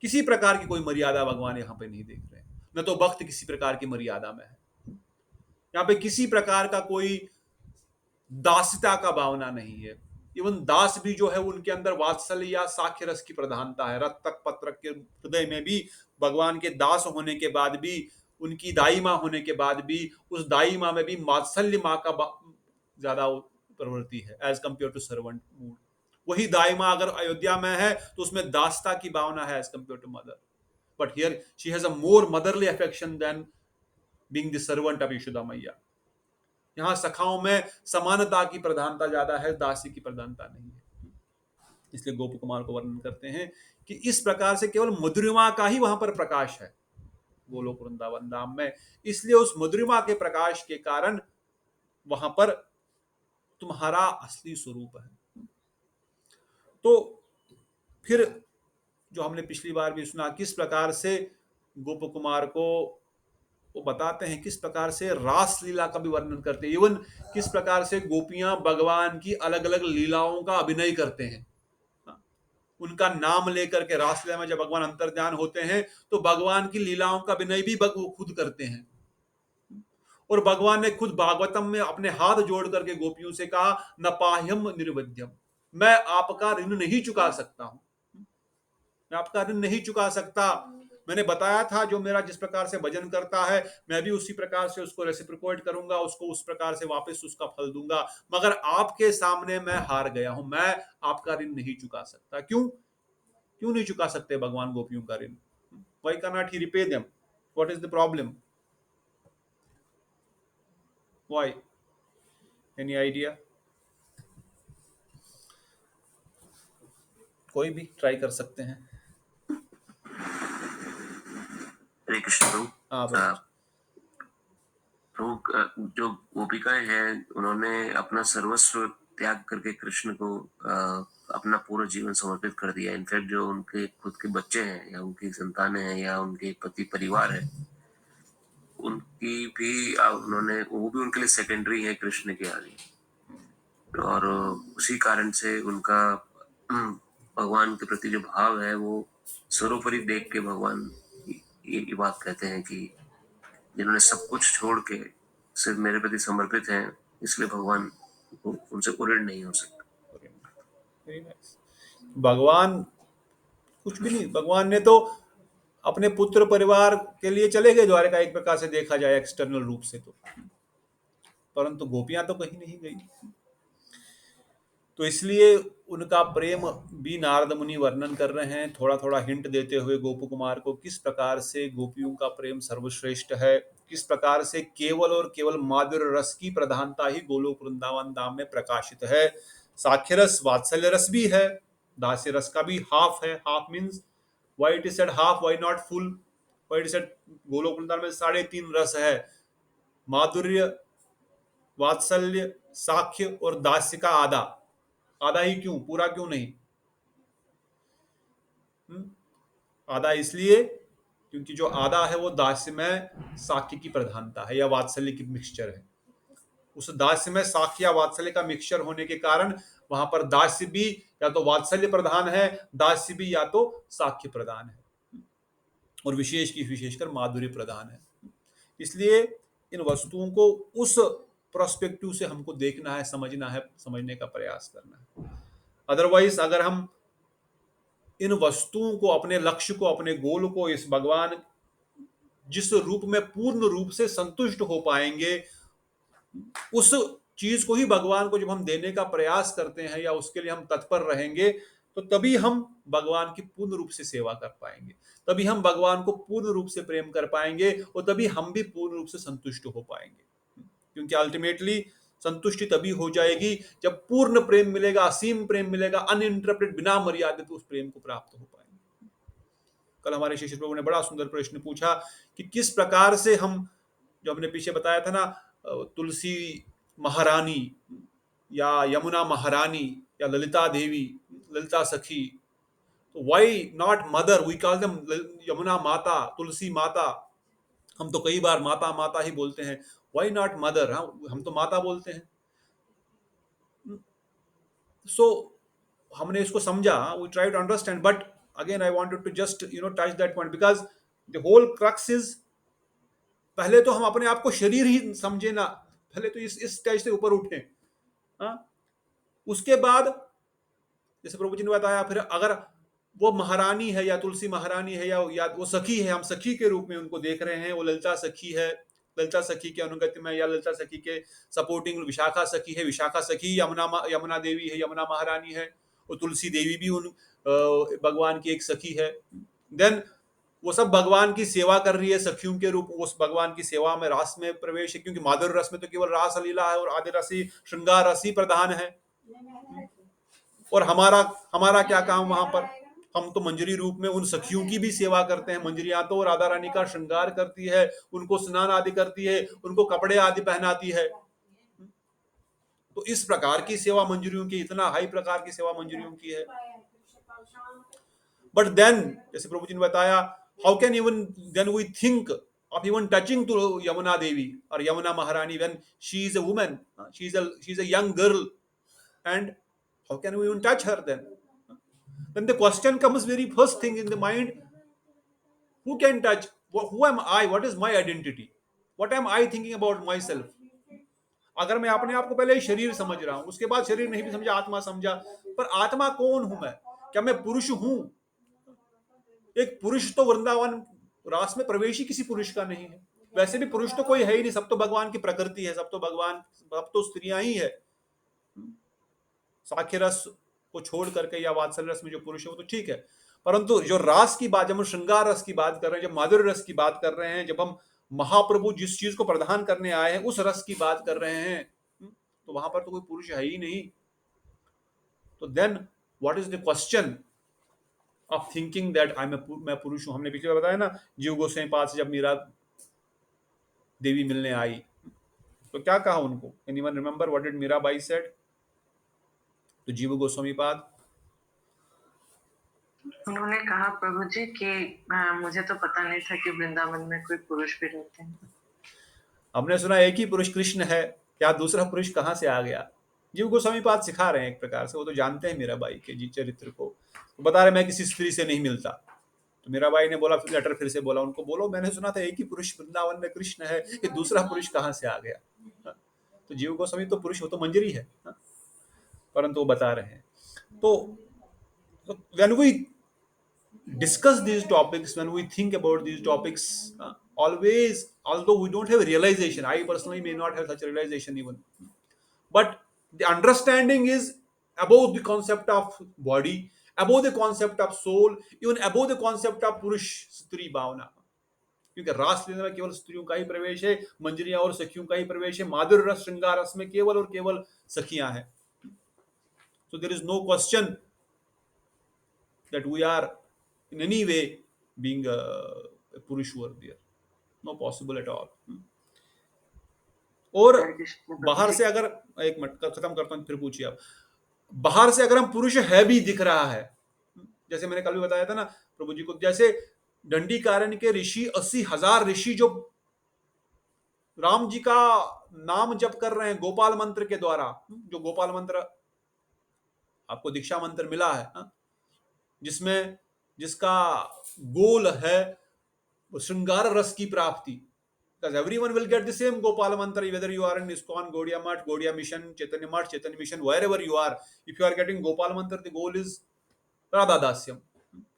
किसी प्रकार की कोई मर्यादा भगवान यहां पे नहीं देख रहे हैं। न तो भक्त किसी प्रकार की मर्यादा में है, यहां पे किसी प्रकार का कोई दासता का भावना नहीं है। इवन दास भी जो है उनके अंदर वात्सल्य या साख्य रस की प्रधानता है। रत्तक पत्रक के हृदय में भी भगवान के दास होने के बाद भी, उनकी दाई माँ होने के बाद भी, उस दाई माँ में भी वात्सल्य माँ का ज्यादा प्रवृत्ति है as compare to servant mood. वही दाई माँ अगर अयोध्या में है तो उसमें दासता की भावना है as compare to mother, but here she has a more motherly affection than being the servant of Yashoda maiya. यहाँ सखाओं में समानता की प्रधानता ज्यादा है, दासी की प्रधानता नहीं है। इसलिए गोप कुमार को वर्णन करते हैं कि इस प्रकार से केवल मधुरिमा का ही वहां पर प्रकाश है गोलोक वृंदावन धाम में। इसलिए उस मधुरिमा के प्रकाश के कारण वहां पर तुम्हारा असली स्वरूप है। तो फिर जो हमने पिछली बार भी सुना, किस प्रकार से गोप कुमार को वो बताते हैं, किस प्रकार से रास लीला का भी वर्णन करते हैं। इवन किस प्रकार से गोपियां भगवान की अलग अलग लीलाओं का अभिनय करते हैं। उनका नाम लेकर के रासलीला में जब भगवान अंतर्ध्यान होते हैं तो भगवान की लीलाओं का अभिनय भी वो खुद करते हैं। और भगवान ने खुद भागवतम में अपने हाथ जोड़ करके गोपियों से कहा, न पाह्यम निर्वध्यम, मैं आपका ऋण नहीं चुका सकता हूं। मैं आपका ऋण नहीं चुका सकता। मैंने बताया था जो मेरा जिस प्रकार से भजन करता है मैं भी उसी प्रकार से उसको रेसिप्रोकेट करूंगा, उसको उस प्रकार से वापस उसका फल दूंगा, मगर आपके सामने मैं हार गया हूं, मैं आपका ऋण नहीं चुका सकता। क्यों क्यों नहीं चुका सकते भगवान गोपियों का ऋण? Why can not he repay them? What is the problem? Why? Any idea? कोई भी ट्राई कर सकते हैं। हरे कृष्ण प्रभु। हाँ बोलो। प्रभु, जो गोपिकाएं हैं उन्होंने अपना सर्वस्व त्याग करके कृष्ण को अपना पूरा जीवन समर्पित कर दिया। इनफैक्ट जो उनके खुद के बच्चे हैं या उनकी संतानें हैं या उनके पति परिवार है, उनकी भी उन्होंने, वो भी उनके लिए सेकेंडरी है कृष्ण के आगे। और उसी कारण से उनका भगवान के प्रति जो भाव है वो सर्वोपरि देख के भगवान ये बात कहते हैं कि जिन्होंने सब कुछ छोड़ के सिर्फ मेरे प्रति समर्पित हैं, इसलिए भगवान को उनसे ऋण नहीं हो सकता। Very nice. भगवान कुछ भी नहीं, भगवान ने तो अपने पुत्र परिवार के लिए चले गए द्वारका, एक प्रकार से देखा जाए एक्सटर्नल रूप से तो, परंतु गोपियां तो कहीं नहीं गई। तो इसलिए उनका प्रेम भी नारद मुनि वर्णन कर रहे हैं, थोड़ा थोड़ा हिंट देते हुए गोपु कुमार को किस प्रकार से गोपियों का प्रेम सर्वश्रेष्ठ है, किस प्रकार से केवल और केवल माधुर्य रस की प्रधानता ही गोलोक वृंदावन धाम में प्रकाशित है। साख्य रस वात्सल्य रस भी है, दास्य रस का भी हाफ है। Half means why it is said half, why not full? Why it is said Golok Vrindavan में 3.5 रस है, माधुर्य, वात्सल्य, साख्य और दास्य का आधा। आधा ही क्यों, पूरा क्यों नहीं? आधा इसलिए क्योंकि जो आधा है वो दास्य में साख्य की प्रधानता है या वात्सल्य की मिक्सचर है। उस दास्य में साख्य या वात्सल्य का मिक्सचर होने के कारण वहां पर दास्य भी या तो वात्सल्य प्रधान है, दास्य भी या तो साख्य प्रधान है, और विशेष की विशेषकर माधुर्य प्रधान है। इसलिए इन वस्तुओं को उस प्रोस्पेक्टिव से हमको देखना है, समझना है, समझने का प्रयास करना है। अदरवाइज अगर हम इन वस्तुओं को, अपने लक्ष्य को, अपने गोल को, इस भगवान जिस रूप में पूर्ण रूप से संतुष्ट हो पाएंगे, उस चीज को ही भगवान को जब हम देने का प्रयास करते हैं या उसके लिए हम तत्पर रहेंगे, तो तभी हम भगवान की पूर्ण रूप से सेवा कर पाएंगे, तभी हम भगवान को पूर्ण रूप से प्रेम कर पाएंगे, और तभी हम भी पूर्ण रूप से संतुष्ट हो पाएंगे। क्योंकि अल्टीमेटली संतुष्टि तभी हो जाएगी जब पूर्ण प्रेम मिलेगा, असीम प्रेम मिलेगा, अनइंटरप्टेड, बिना मर्यादित उस प्रेम को प्राप्त हो पाएंगे। कल हमारे शिष्य प्रभु ने बड़ा सुंदर प्रश्न पूछा कि किस प्रकार से हम, जो हमने पीछे बताया था ना, तुलसी महारानी या यमुना महारानी या ललिता देवी, ललिता सखी, तो why not mother? We call them Yamuna mata, Tulsi माता। हम तो कई बार माता माता ही बोलते हैं, व्हाई नॉट मदर? हम तो माता बोलते हैं। सो हमने इसको समझा, we try to understand, but again I wanted to just touch that point, because the whole crux is, पहले तो हम अपने आप को शरीर ही समझे ना, पहले तो इस स्टेज से ऊपर उठे। उसके बाद जैसे प्रभु जी ने बताया, फिर अगर वो महारानी है या तुलसी महारानी है या वो सखी है, हम सखी के रूप में उनको देख रहे हैं, वो ललिता सखी है, ललिता सखी के अनुगत्य में या ललिता सखी के सपोर्टिंग विशाखा सखी है, विशाखा सखी यमुना देवी है, यमुना महारानी है, और तुलसी देवी भी उन भगवान की एक सखी है। देन वो सब भगवान की सेवा कर रही है सखियों के रूप, उस भगवान की सेवा में रास में प्रवेश है, क्योंकि माधुर्य रस में तो केवल रास लीला है और आदि रसी श्रृंगार रसी प्रधान है। और हमारा क्या काम वहां पर? हम तो मंजरी रूप में उन सखियों की भी सेवा करते हैं। मंजरियां तो राधा रानी का श्रृंगार करती है, उनको स्नान आदि करती है, उनको कपड़े आदि पहनाती है। तो इस प्रकार की सेवा मंजरियों की, इतना हाई प्रकार की सेवा मंजरियों की है। बट देन जैसे प्रभु जी ने बताया, how can even then we think of even touching to Yamuna Devi or Yamuna Maharani when she is a woman, she's a young girl, and how can we even touch her then? Then the question comes very first thing in the mind, who can touch? Who am I? What is my identity? What am I thinking about myself? अगर मैं अपने आप को पहले शरीर समझ रहा हूं, उसके बाद शरीर नहीं भी समझा, आत्मा समझा, पर आत्मा कौन हूं मैं? क्या मैं पुरुष हूं? एक पुरुष तो वृंदावन रास में प्रवेश ही किसी पुरुष का नहीं है। वैसे भी पुरुष तो कोई है ही नहीं, सब तो भगवान की प्रकृति है, सब तो स्त्रियां ही है। साख्य रस को छोड़ करके या वात्सल्य रस में जो पुरुष है वो तो ठीक है, परंतु जो रास की बात, जब हम श्रृंगार रस की बात कर रहे हैं, जब माधुर्य रस की बात कर रहे हैं, जब हम महाप्रभु जिस चीज को प्रदान करने आए हैं उस रस की बात कर रहे हैं, तो वहां पर तो कोई पुरुष है ही नहीं। तो then what is the question of thinking that मैं पुरुष हूं। हमने पीछे बताया ना, जीव गोस्वामी पाद से जब मीरा देवी मिलने आई तो क्या कहा उनको? Anyone remember what did Mirabai said तो जीव गोस्वामी पाद? उन्होंने कहा प्रभु जी कि मुझे तो पता नहीं था कि वृंदावन में कोई पुरुष भी रहते हैं। हमने सुना एक ही पुरुष कृष्ण है, क्या दूसरा पुरुष कहाँ से आ गया? जीव गोस्वामी पाद सिखा रहे हैं एक प्रकार से, वो तो जानते हैं मीराबाई के जी चरित्र को, तो बता रहे मैं किसी स्त्री से नहीं मिलता। तो मीराबाई ने बोला, फिर लेटर फिर से बोला उनको, बोलो मैंने सुना था एक ही पुरुष वृंदावन में कृष्ण है, कि दूसरा पुरुष कहाँ से आ गया? तो जीव गोस्वामी तो पुरुष, वो तो मंजरी है, परंतु वो बता रहे हैं। तो when we discuss these topics, when we think about these topics, always, although we don't have a realization, I personally may not have such a realization even, but the understanding is above the concept of body, above the concept of soul, even above the concept of पुरुष स्त्री भावना। क्योंकि रास लीला में केवल स्त्रियों का ही प्रवेश है, मंजरियां और सखियों का ही प्रवेश है, माधुर्य रस श्रृंगार रस में केवल और केवल सखियां हैं। So there is no question that we are in any way being a purush over there, no possible at all। और बाहर से अगर, एक मिनट खत्म करता हूं फिर पूछिए आप, बाहर से अगर हम पुरुष है भी दिख रहा है, जैसे मैंने कल भी बताया था ना प्रभु जी को, जैसे दंडीकारण्य के ऋषि 80,000 ऋषि जो राम जी का नाम जप कर रहे हैं गोपाल मंत्र के द्वारा, जो गोपाल मंत्र आपको दीक्षा मंत्र मिला है, जिसमें जिसका गोल है श्रृंगार रस की प्राप्ति, because everyone will get the same Gopal mantra whether you are in ISKCON, Gaudiya Math, Gaudiya Mission, Chaitanya Math, Chaitanya Mission, wherever you are, if you are getting Gopal mantra, the goal is Radha Dasyam,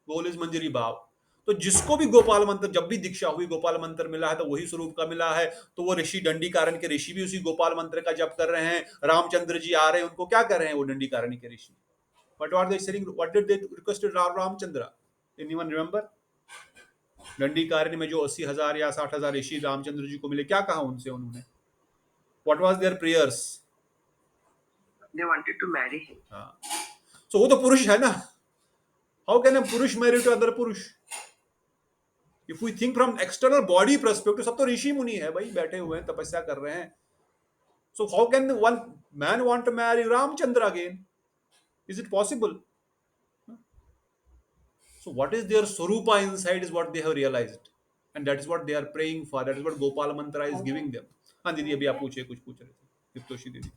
goal is मंजरी भाव। तो जिसको भी गोपाल मंत्र, जब भी दीक्षा हुई गोपाल मंत्र मिला है तो वही स्वरूप का मिला है, तो वो ऋषि दंडीकारण्य के ऋषि भी उसी गोपाल मंत्र का जप कर रहे हैं। रामचंद्र जी आ रहे हैं, उनको क्या कर रहे हैं वो दंडीकारण्य के ऋषि? What are they saying? What did they requested Ramchandra? Anyone remember? दंडीकारण्य में जो 80,000 या 60,000 ऋषि रामचंद्र जी को मिले, क्या कहा उनसे उन्होंने? What was their prayers? They wanted to marry him. हाँ, so वो तो पुरुष है ना। How can a पुरुष marry to other पुरुष? If we think from external body perspective, सब तो ऋषि मुनि है भाई, बैठे हुए हैं, तपस्या कर रहे हैं। So how can one man want to marry Ramchandra again? Is it possible? So what is their swarupa inside is what they have realized, and that is what they are praying for. That is what Gopal mantra is giving them. हाँ दीदी, अभी आप पूछे, कुछ पूछ रहे थे युक्तोषी दीदी।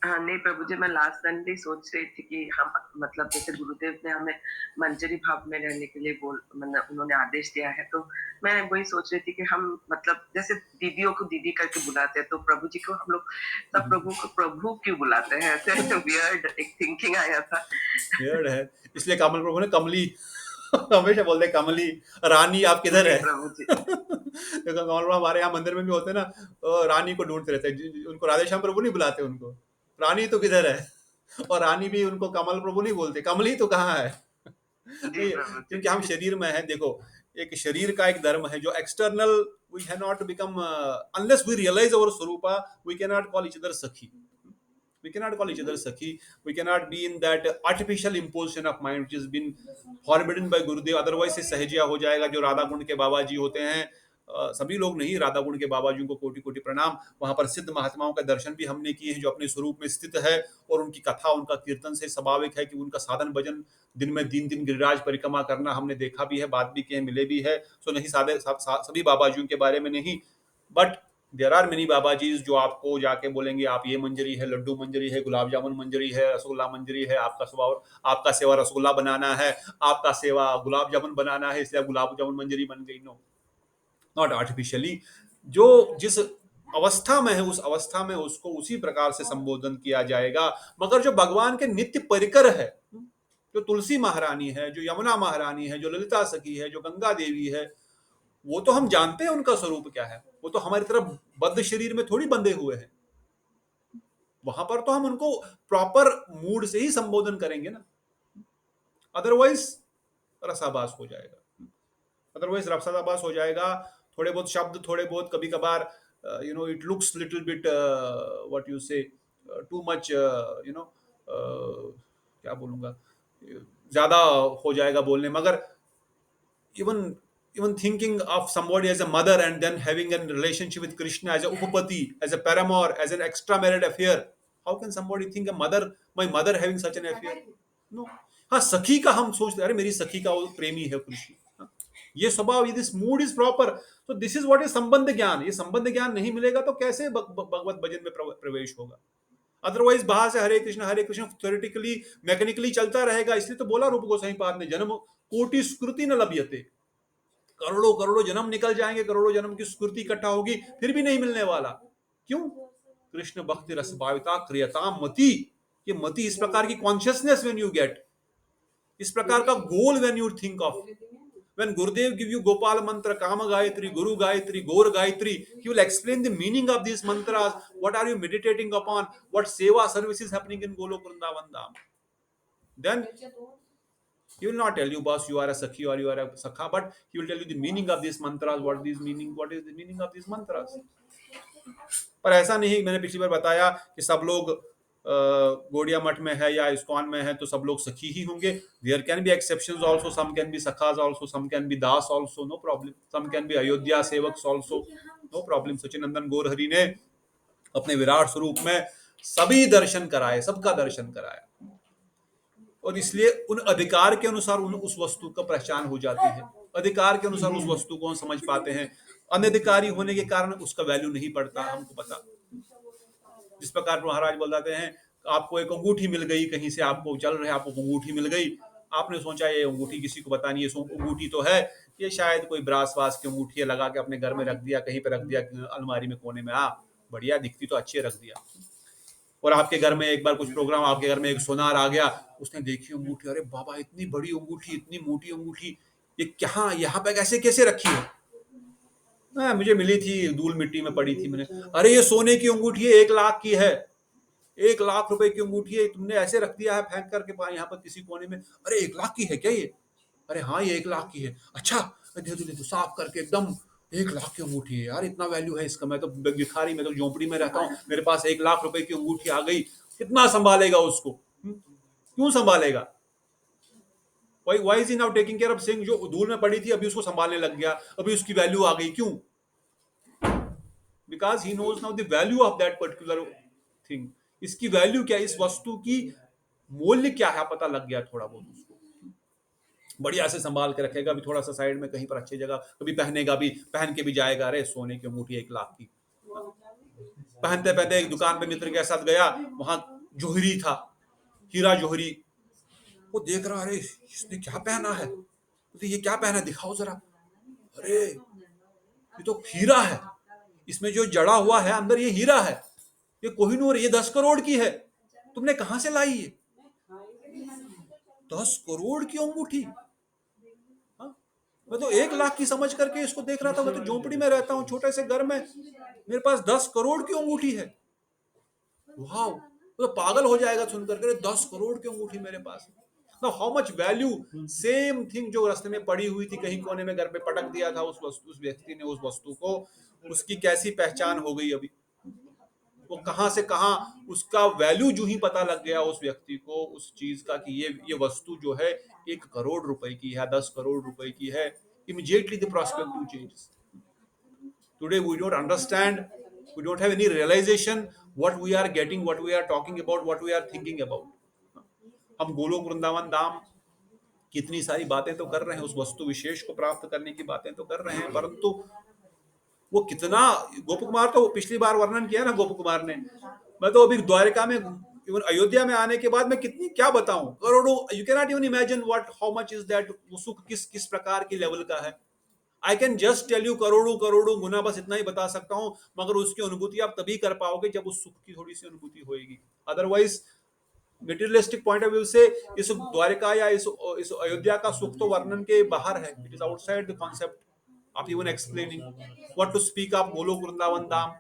हाँ नहीं प्रभु जी, मैं लास्ट संडे सोच रही थी कि हम मतलब जैसे गुरुदेव ने हमें मंजरी भाव में रहने के लिए उन्होंने आदेश दिया है, तो मैं वही सोच रही थी कि हम मतलब जैसे दीदियों को दीदी करके बुलाते हैं, तो प्रभु जी को हम लोग सब प्रभु को प्रभु क्यों बुलाते हैं? ऐसे वियर्ड एक थिंकिंग आया था। वियर्ड है, इसलिए कमल प्रभु ने कमली हमेशा बोलते कमली रानी आप किधर है? प्रभु जी देखो कमल प्रभु हमारे यहाँ मंदिर में भी होते हैं ना, तो रानी को ढूंढते रहते हैं, उनको राधेश्याम प्रभु नहीं बुलाते, उनको रानी तो किधर है, और रानी भी उनको कमल प्रभु नहीं बोलते, कमली तो कहाँ है? क्योंकि हम शरीर में है। देखो एक शरीर का एक धर्म है जो external, we can not become unless we realise our swarupa, we can not call each other sakhi, we cannot call each other sakhi, we cannot be in that artificial impulsion of mind which has been forbidden by Gurudev, otherwise से सहजिया हो जाएगा। जो राधा गुण के बाबा जी होते हैं, सभी लोग नहीं, राधा गुण के बाबा जी को कोटि कोटि प्रणाम। वहां पर सिद्ध महात्माओं का दर्शन भी हमने किए हैं जो अपने स्वरूप में स्थित है, और उनकी कथा उनका कीर्तन से स्वाभाविक है कि उनका साधन भजन दिन में 3 दिन गिरिराज परिक्रमा करना हमने देखा भी है, बात भी किए, मिले भी है। सो नहीं सादे सभी बाबा जी के बारे में नहीं, बट देयर आर मेनी बाबाजी जो आपको जाके बोलेंगे आप ये मंजरी है, लड्डू मंजरी है, गुलाब जामुन मंजरी है, रसगुल्ला मंजरी है, आपका सेवा रसगुल्ला बनाना है, आपका सेवा गुलाब जामुन बनाना है, इसलिए गुलाब जामुन मंजरी बन गई। No, not artificially. जो जिस अवस्था में है उस अवस्था में उसको उसी प्रकार से संबोधन किया जाएगा। मगर जो भगवान के नित्य परिकर है, जो तुलसी महारानी है, जो यमुना महारानी है, जो ललिता सखी है, जो गंगा देवी है, वो तो हम जानते हैं उनका स्वरूप क्या है। वो तो हमारी तरफ बद्ध शरीर में थोड़ी बंधे हुए हैं। वहां पर तो हम उनको प्रॉपर मूड से ही संबोधन करेंगे ना, अदरवाइज रसाभास हो जाएगा। थोड़े बहुत शब्द, थोड़े बहुत कभी कभार it looks little bit what you से टू मच, क्या बोलूंगा, ज्यादा हो जाएगा बोलने, मगर even thinking of somebody as a mother and then having a relationship with Krishna as a upapati, as a paramour, as an extramarital affair, how can somebody think my mother having such an affair? No. हाँ, सखी का हम सोचते, अरे मेरी सखी का वो प्रेमी है कृष्ण, हाँ, ये स्वभाव, दिस मूड इज प्रॉपर। तो दिस इज व्हाट इज संबंध ज्ञान। ये संबंध ज्ञान नहीं मिलेगा तो कैसे भगवत भजन में प्रवेश होगा? अदरवाइज बाहर से हरे कृष्ण थ्योरेटिकली मैकेनिकली चलता रहेगा। इसलिए तो बोला रूप गोसाई पाद ने, जन्म कोटि स्कृति न लभ्यते, करोड़ों करोड़ों जन्म निकल जाएंगे, करोड़ों जन्म की स्कृति इकट्ठा होगी, फिर भी नहीं मिलने वाला। क्यों? कृष्ण भक्ति रस भाविता क्रियताम मति। ये मति, इस प्रकार की कॉन्शियसनेस व्हेन यू गेट, इस प्रकार का goal when you think of, when Gurudev give you Gopal mantra, Kama Gayatri, Guru Gayatri, Gaur Gayatri, he will explain the meaning of these mantras. What are you meditating upon? What seva service is happening in Golok Vrindavan Dham? Then he will not tell you, boss, you are a sakhi or you are a sakha, but he will tell you the meaning of these mantras. What is the meaning of these mantras? पर ऐसा नहीं, मैंने पिछली बार बताया कि सब लोग गौड़िया मठ में है या इस्कॉन में है तो सब लोग सखी ही होंगे। There can be exceptions also, some can be सखास आल्सो, सम कैन बी दास also, no problem, some can be Ayodhya सेवक्स also, no problem. Sachinandan Gaurhari ने अपने विराट स्वरूप में सभी दर्शन कराए, सबका दर्शन कराया, और इसलिए उन अधिकार के अनुसार उस वस्तु का पहचान हो जाती है, अधिकार के अनुसार उस वस्तु को हम समझ पाते हैं। अनधिकारी होने के कारण उसका वैल्यू नहीं पड़ता, हमको पता। जिस प्रकार महाराज बताते हैं, आपको एक अंगूठी मिल गई कहीं से, आपको चल रहे, आपको अंगूठी मिल गई, आपने सोचा ये अंगूठी किसी को बतानी है, अंगूठी तो है ये शायद कोई ब्रास वास की अंगूठी है, लगा के अपने घर में रख दिया, कहीं पे रख दिया अलमारी में कोने में, बढ़िया दिखती तो अच्छी रख दिया। और आपके घर में एक बार कुछ प्रोग्राम, आपके घर में एक सोनार आ गया, उसने देखी अंगूठी, अरे बाबा इतनी बड़ी अंगूठी, इतनी मोटी अंगूठी, ये क्या यहाँ पे कैसे रखी है? मुझे मिली थी, धूल मिट्टी में पड़ी थी, मैंने, अरे ये सोने की अंगूठी है, 1 लाख की है, 1 लाख रुपए की अंगूठी है, तुमने ऐसे रख दिया है फेंक करके यहाँ पर किसी कोने में, अरे 1 लाख की है क्या ये? अरे हाँ ये 1 लाख की है। अच्छा दे दो साफ करके, एकदम 1 लाख की अंगूठी है यार, इतना वैल्यू है इसका, मैं तो भिखारी, मैं तो झोंपड़ी में रहता हूँ, मेरे पास 1 लाख रुपए की अंगूठी आ गई, कितना संभालेगा उसको? क्यों संभालेगा? Why is he now taking care of saying जो धूल में पड़ी थी अभी उसको संभालने लग गया, अभी उसकी वैल्यू आ गई, क्यों? Because he knows now the value of that particular thing. इसकी वैल्यू क्या है, इस वस्तु की मूल्य क्या है, पता लग गया थोड़ा बहुत उसको, बढ़िया से संभाल के रखेगा, अभी थोड़ा सा साइड में कहीं पर अच्छी जगह, कभी पहनेगा भी, पहन के भी जाएगा, अरे सोने की अंगूठी 1 लाख की। पहनते पहनते एक दुकान पे मित्र के साथ गया, वहां जोहरी था, हीरा जोहरी, वो देख रहा, अरे इसने क्या पहना है, तो ये क्या पहना है, दिखाओ जरा, अरे ये तो हीरा है, इसमें जो जड़ा हुआ है अंदर ये हीरा है, ये कोहिनूर, ये 10 करोड़ की है, तुमने कहां से लाई ये? 10 करोड़ की अंगूठी? मैं तो 1 लाख की समझ करके इसको देख रहा था, मैं तो झोंपड़ी में रहता हूँ, छोटे से घर में, मेरे पास 10 करोड़ की अंगूठी है। वाह, तो पागल हो जाएगा सुनकर के, 10 करोड़ की अंगूठी मेरे पास। Now how much value, same thing जो रास्ते में पड़ी हुई थी, कहीं कोने में घर पे पटक दिया था उस व्यक्ति ने उस वस्तु को, उसकी कैसी पहचान हो गई अभी, वो कहां से कहां, उसका वैल्यू जो ही पता लग गया उस व्यक्ति को उस चीज का कि ये वस्तु जो है 1 करोड़ रुपए की है, 10 करोड़ रुपए की है। Immediately the perspective changes. Today we don't understand, we don't have any realization what we are getting, what we are talking about, what we are thinking about. हम गोलोक वृंदावन धाम कितनी सारी बातें तो कर रहे हैं, उस वस्तु विशेष को प्राप्त करने की बातें तो कर रहे हैं, परंतु वो कितना, गोप कुमार तो पिछली बार वर्णन किया ना गोप कुमार ने, मैं तो अभी द्वारिका में, इवन अयोध्या में आने के बाद मैं कितनी क्या बताऊं, करोड़ों, you can not even imagine what, how much is that, वो सुख किस प्रकार की लेवल का है। I can just tell you करोड़ों गुना, बस इतना ही बता सकता हूं, मगर उसकी अनुभूति आप तभी कर पाओगे जब उस सुख की थोड़ी सी अनुभूति होगी। Otherwise materialistic point of view से इस द्वारिका या इस अयोध्या का सुख तो वर्णन के बाहर है. It is outside the concept of even explaining. What to speak of Golok Vrindavan Dham.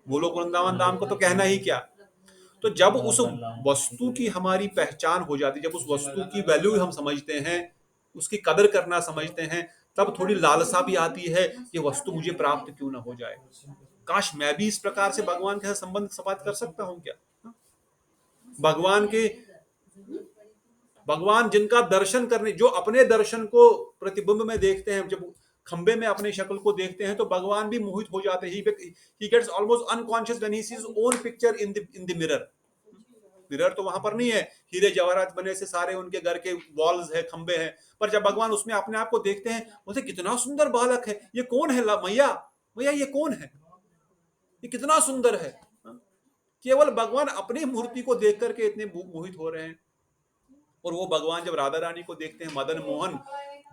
Golok Vrindavan Dham को तो कहना ही क्या. तो जब उस वस्तु की हमारी पहचान हो जाती, जब उस वस्तु की वैल्यू हम समझते हैं, उसकी कदर करना समझते हैं, तब थोड़ी लालसा भी आती है, ये वस्तु मुझे प्राप्त क्यों ना हो जाए. काश मैं भी इस प्रकार से भगवान के साथ संबंध स्थापित कर सकता हूं क्या. भगवान जिनका दर्शन करने, जो अपने दर्शन को प्रतिबिंब में देखते हैं, जब खंबे में अपने शक्ल को देखते हैं तो भगवान भी मोहित हो जाते हैं. He gets almost unconscious when he sees his own picture in the mirror. Mirror तो वहां पर नहीं है, हीरे जवाहरात बने से सारे उनके घर के वॉल्स है, खंबे हैं, पर जब भगवान उसमें अपने आप को देखते हैं, बोलते कितना सुंदर बालक है, ये कौन है मैया, मैया ये कौन है, ये कितना सुंदर है. केवल भगवान अपनी मूर्ति को देख करके इतने मोहित हो रहे हैं. और वो भगवान जब राधा रानी को देखते हैं, मदन मोहन,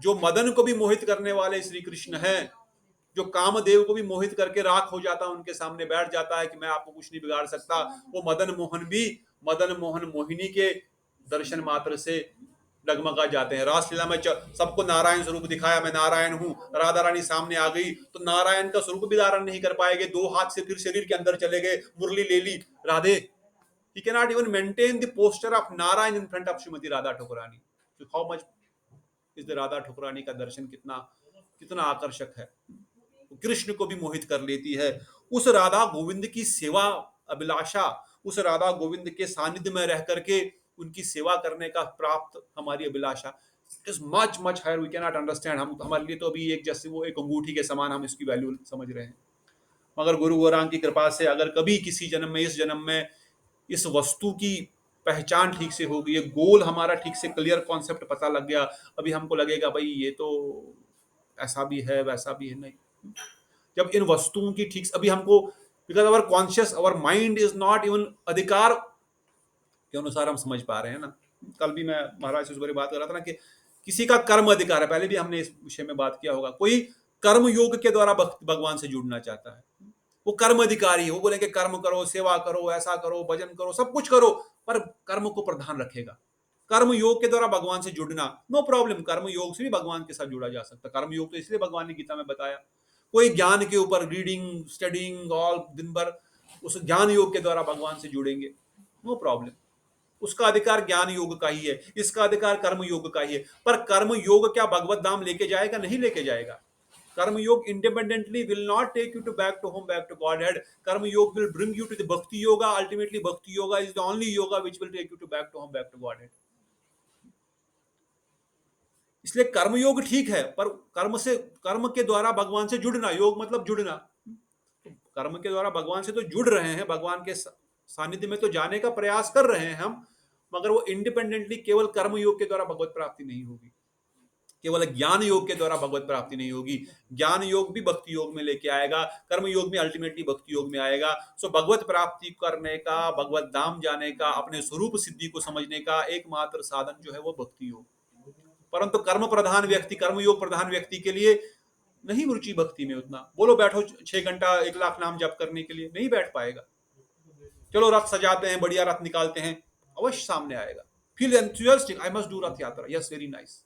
जो मदन को भी मोहित करने वाले श्री कृष्ण हैं, जो कामदेव को भी मोहित करके राख हो जाता है, उनके सामने बैठ जाता है कि मैं आपको कुछ नहीं बिगाड़ सकता, वो मदन मोहन भी मदन मोहन मोहिनी के दर्शन मात्र से डगमगा जाते हैं. रासलीला में सबको नारायण स्वरूप दिखाया, मैं नारायण हूं, राधा रानी सामने आ गई तो नारायण का स्वरूप भी धारण नहीं कर पाएंगे, 2 हाथ से फिर शरीर के अंदर चले गए, मुरली ले ली Radhe. He cannot even maintain the posture of Narayan in front of Srimati Radha Thakurani. So how much is the Radha Thakurani का दर्शन कितना आकर्षक है. कृष्ण को भी मोहित कर लेती है. उस राधा गोविंद की सेवा अभिलाषा, उस राधा गोविंद के सानिध्य में रह करके उनकी सेवा करने का प्राप्त हमारी अभिलाषा is much higher. We cannot understand. हम हमारे लिए तो अभी एक जैसे वो एक अंगूठी के समान हम इसकी वैल्यू समझ रहे हैं. मगर गुरु गोरांग की कृपा से अगर कभी किसी जन्म में, इस जन्म में इस वस्तु की पहचान ठीक से हो गई, गोल हमारा ठीक से क्लियर कॉन्सेप्ट पता लग गया, अभी हमको लगेगा भाई ये तो ऐसा भी है वैसा भी है. नहीं, जब इन वस्तुओं की ठीक से अभी हमको, because our conscious, our mind is not even अधिकार के अनुसार हम समझ पा रहे हैं ना. कल भी मैं महाराज से उस बारे बात कर रहा था ना कि किसी का कर्म अधिकार है, पहले भी हमने इस विषय में बात किया होगा. कोई कर्म योग के द्वारा भगवान से जुड़ना चाहता है, वो कर्म अधिकारी है, वो बोलेंगे कर्म करो, सेवा करो, ऐसा करो, भजन करो, सब कुछ करो, पर कर्म को प्रधान रखेगा. कर्म योग के द्वारा भगवान से जुड़ना, नो प्रॉब्लम, कर्म योग से भी भगवान के साथ जुड़ा जा सकता. कर्म योग तो इसलिए भगवान ने गीता में बताया. कोई ज्ञान के ऊपर रीडिंग स्टडिंग ऑल दिन भर उस ज्ञान योग के द्वारा भगवान से जुड़ेंगे, नो प्रॉब्लम. उसका अधिकार ज्ञान योग का ही है, इसका अधिकार कर्म योग का ही है. पर कर्म योग क्या भगवत धाम लेके जाएगा? नहीं लेके जाएगा. कर्म योग independently will not take you to back to home, back to Godhead. Karma yoga will bring you to the Bhakti yoga. Ultimately, Bhakti yoga is the only yoga which will take you to back to home, back to Godhead. इसलिए कर्म योग ठीक है, पर कर्म के द्वारा भगवान से जुड़ना, योग मतलब जुड़ना. कर्म के द्वारा भगवान से तो जुड़ रहे हैं, भगवान के सानिध्य में तो जाने का प्रयास कर रहे हैं हम, मगर वो इंडिपेंडेंटली केवल कर्म योग के द्वारा भगवत प्राप्ति नहीं होगी, केवल ज्ञान योग के द्वारा भगवत प्राप्ति नहीं होगी. ज्ञान योग भी भक्ति योग में लेके आएगा, कर्म योग में अल्टीमेटली भक्ति योग में आएगा. सो भगवत प्राप्ति करने का, भगवत धाम जाने का, अपने स्वरूप सिद्धि को समझने का एकमात्र साधन जो है वो भक्ति योग. परंतु कर्म प्रधान व्यक्ति, कर्म योग प्रधान व्यक्ति के लिए नहीं रुचि भक्ति में उतना. बोलो बैठो 6 घंटा 1 लाख नाम जप करने के लिए, नहीं बैठ पाएगा. चलो रथ सजाते हैं, बढ़िया रथ निकालते हैं, अवश्य सामने आएगा. Feel enthusiastic, I must do रथ यात्रा, yes very nice,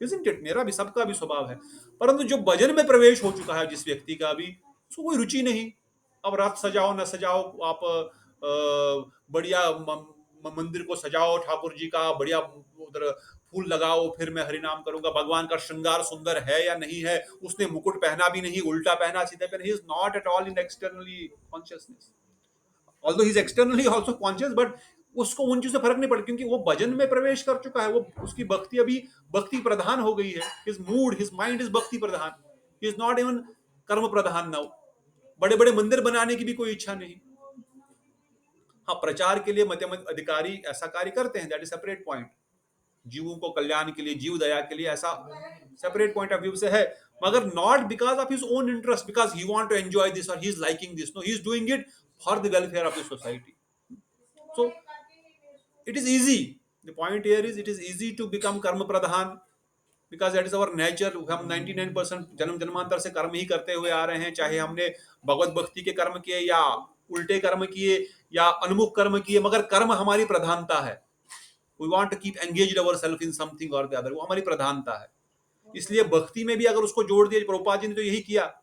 isn't it? मेरा भी, सबका भी स्वभाव है. परंतु जो भजन में प्रवेश हो चुका है जिस व्यक्ति का भी, उसको कोई रुचि नहीं. अब रथ सजाओ न सजाओ, आप बढ़िया मंदिर को सजाओ, ठाकुर जी का बढ़िया उधर फूल लगाओ, फिर मैं हरिनाम करूंगा. भगवान का श्रृंगार सुंदर है या नहीं है, उसने मुकुट पहना भी नहीं, उल्टा पहना, सीधा पहना, he is not at all in externally consciousness, although he is externally also conscious, but उसको उन चीजों से फर्क नहीं पड़ता, क्योंकि वो भजन में प्रवेश कर चुका है. वो उसकी भक्ति अभी भक्ति प्रधान हो गई है. His mood, his mind is भक्ति प्रधान, ही इज नॉट इवन कर्म प्रधान नाउ. बड़े बड़े मंदिर बनाने की भी कोई इच्छा नहीं. हाँ, प्रचार के लिए मध्यम अधिकारी ऐसा कार्य करते हैं, दैट इज सेपरेट पॉइंट. जीवों को कल्याण के लिए, जीव दया के लिए, ऐसा सेपरेट पॉइंट ऑफ व्यू से है, मगर not because of his own interest, because he want to enjoy this और he is liking this. No, he is doing it for the welfare of the society. So it is easy, the point here is it is easy to become karma pradhan because that is our nature. हम 99% जन्म जन्मांतर से कर्म ही करते हुए आ रहे हैं, चाहे हमने भगवत भक्ति के कर्म किए या उल्टे कर्म किए या अनमुख कर्म किए, मगर कर्म हमारी प्रधानता है। We want to keep engaged ourselves in something और द अदर, वो हमारी प्रधानता है। इसलिए भक्ति में भी अगर उसको जोड़ दिया, प्रभुपाद जी ने तो यही किया,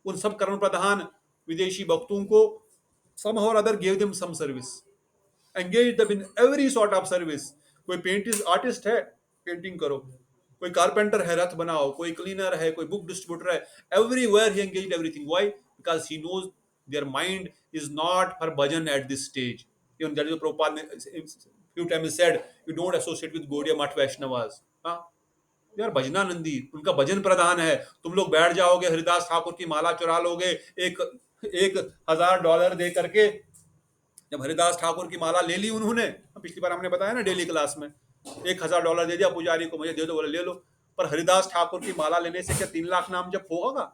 उन सब कर्म प्रधान विदेशी भक्तों को somehow or other gave them some service, engage them in every sort of service। कोई पेंटिंग आर्टिस्ट है, पेंटिंग करो, कोई कारपेंटर है, रथ बनाओ, कोई क्लीनर है, कोई बुक डिस्ट्रीब्यूटर है, everywhere he engaged everything. Why? Because he knows their mind is not for bhajan at this stage. Even that is Prabhupada ने few times said, you don't associate with Gaudiya Math Vaishnavas। हाँ यार, भजनानंदी उनका भजन प्रधान है। तुम लोग बैठ जाओगे, हरिदास ठाकुर की माला चुरा लोगे, $1,000 दे करके। जब हरिदास ठाकुर की माला ले ली उन्होंने, पिछली बार हमने बताया ना डेली क्लास में, $1,000 दे दिया पुजारी को, मुझे दे दो, बोले ले लो। पर हरिदास ठाकुर की माला लेने से क्या 3 लाख नाम जप होगा?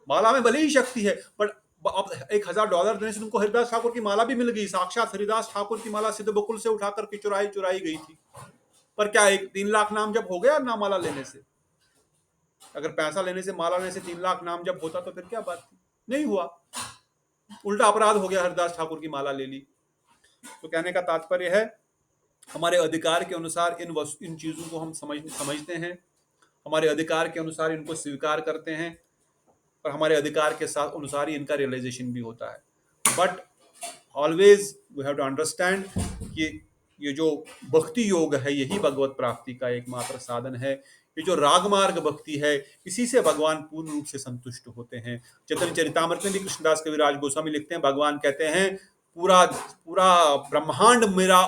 माला में भले ही शक्ति है, बट अब $1,000 देने से तुमको हरिदास ठाकुर की माला भी मिल गई। साक्षात हरिदास ठाकुर की माला सिद्ध बकुल से उठा करके चुराई गई थी। पर क्या 3 लाख नाम जब हो गया ना माला लेने से? अगर पैसा लेने से, माला लेने से 3 लाख नाम जब होता तो फिर क्या बात थी? नहीं हुआ, उल्टा अपराध हो गया, हरिदास ठाकुर की माला ले ली। तो कहने का तात्पर्य है, हमारे अधिकार के अनुसार इन चीजों को हम समझते हैं, हमारे अधिकार के अनुसार इनको स्वीकार करते हैं, और हमारे अधिकार के साथ अनुसार ही इनका रियलाइजेशन भी होता है। But always we have to understand कि ये जो भक्ति योग है, यही भगवत प्राप्ति का एकमात्र साधन है। ये जो रागमार्ग भक्ति है, इसी से भगवान पूर्ण रूप से संतुष्ट होते हैं। चैतन्य चरितामृत में भी कृष्णदास कविराज गोस्वामी लिखते हैं, भगवान कहते हैं पूरा ब्रह्मांड मेरा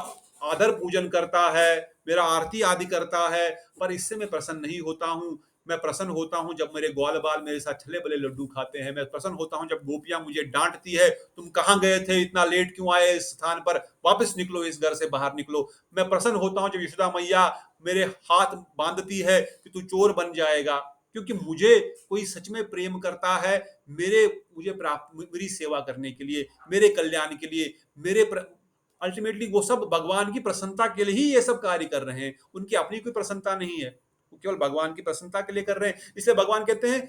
आदर पूजन करता है, मेरा आरती आदि करता है, पर इससे मैं प्रसन्न नहीं होता हूँ। मैं प्रसन्न होता हूँ जब मेरे ग्वाल बाल मेरे साथ छले बले लड्डू खाते हैं। मैं प्रसन्न होता हूँ जब गोपियां मुझे डांटती है, तुम कहाँ गए थे, इतना लेट क्यों आए इस स्थान पर, वापस निकलो, इस घर से बाहर निकलो। मैं प्रसन्न होता हूँ जब यशोदा मैया मेरे हाथ बांधती है कि तू चोर बन जाएगा, क्योंकि मुझे कोई सच में प्रेम करता है, मेरी सेवा करने के लिए, मेरे कल्याण के लिए, अल्टीमेटली वो सब भगवान की प्रसन्नता के लिए ही ये सब कार्य कर रहे हैं। उनकी अपनी कोई प्रसन्नता नहीं है, वो केवल भगवान की प्रसन्नता के लिए कर रहे हैं। इसलिए भगवान कहते हैं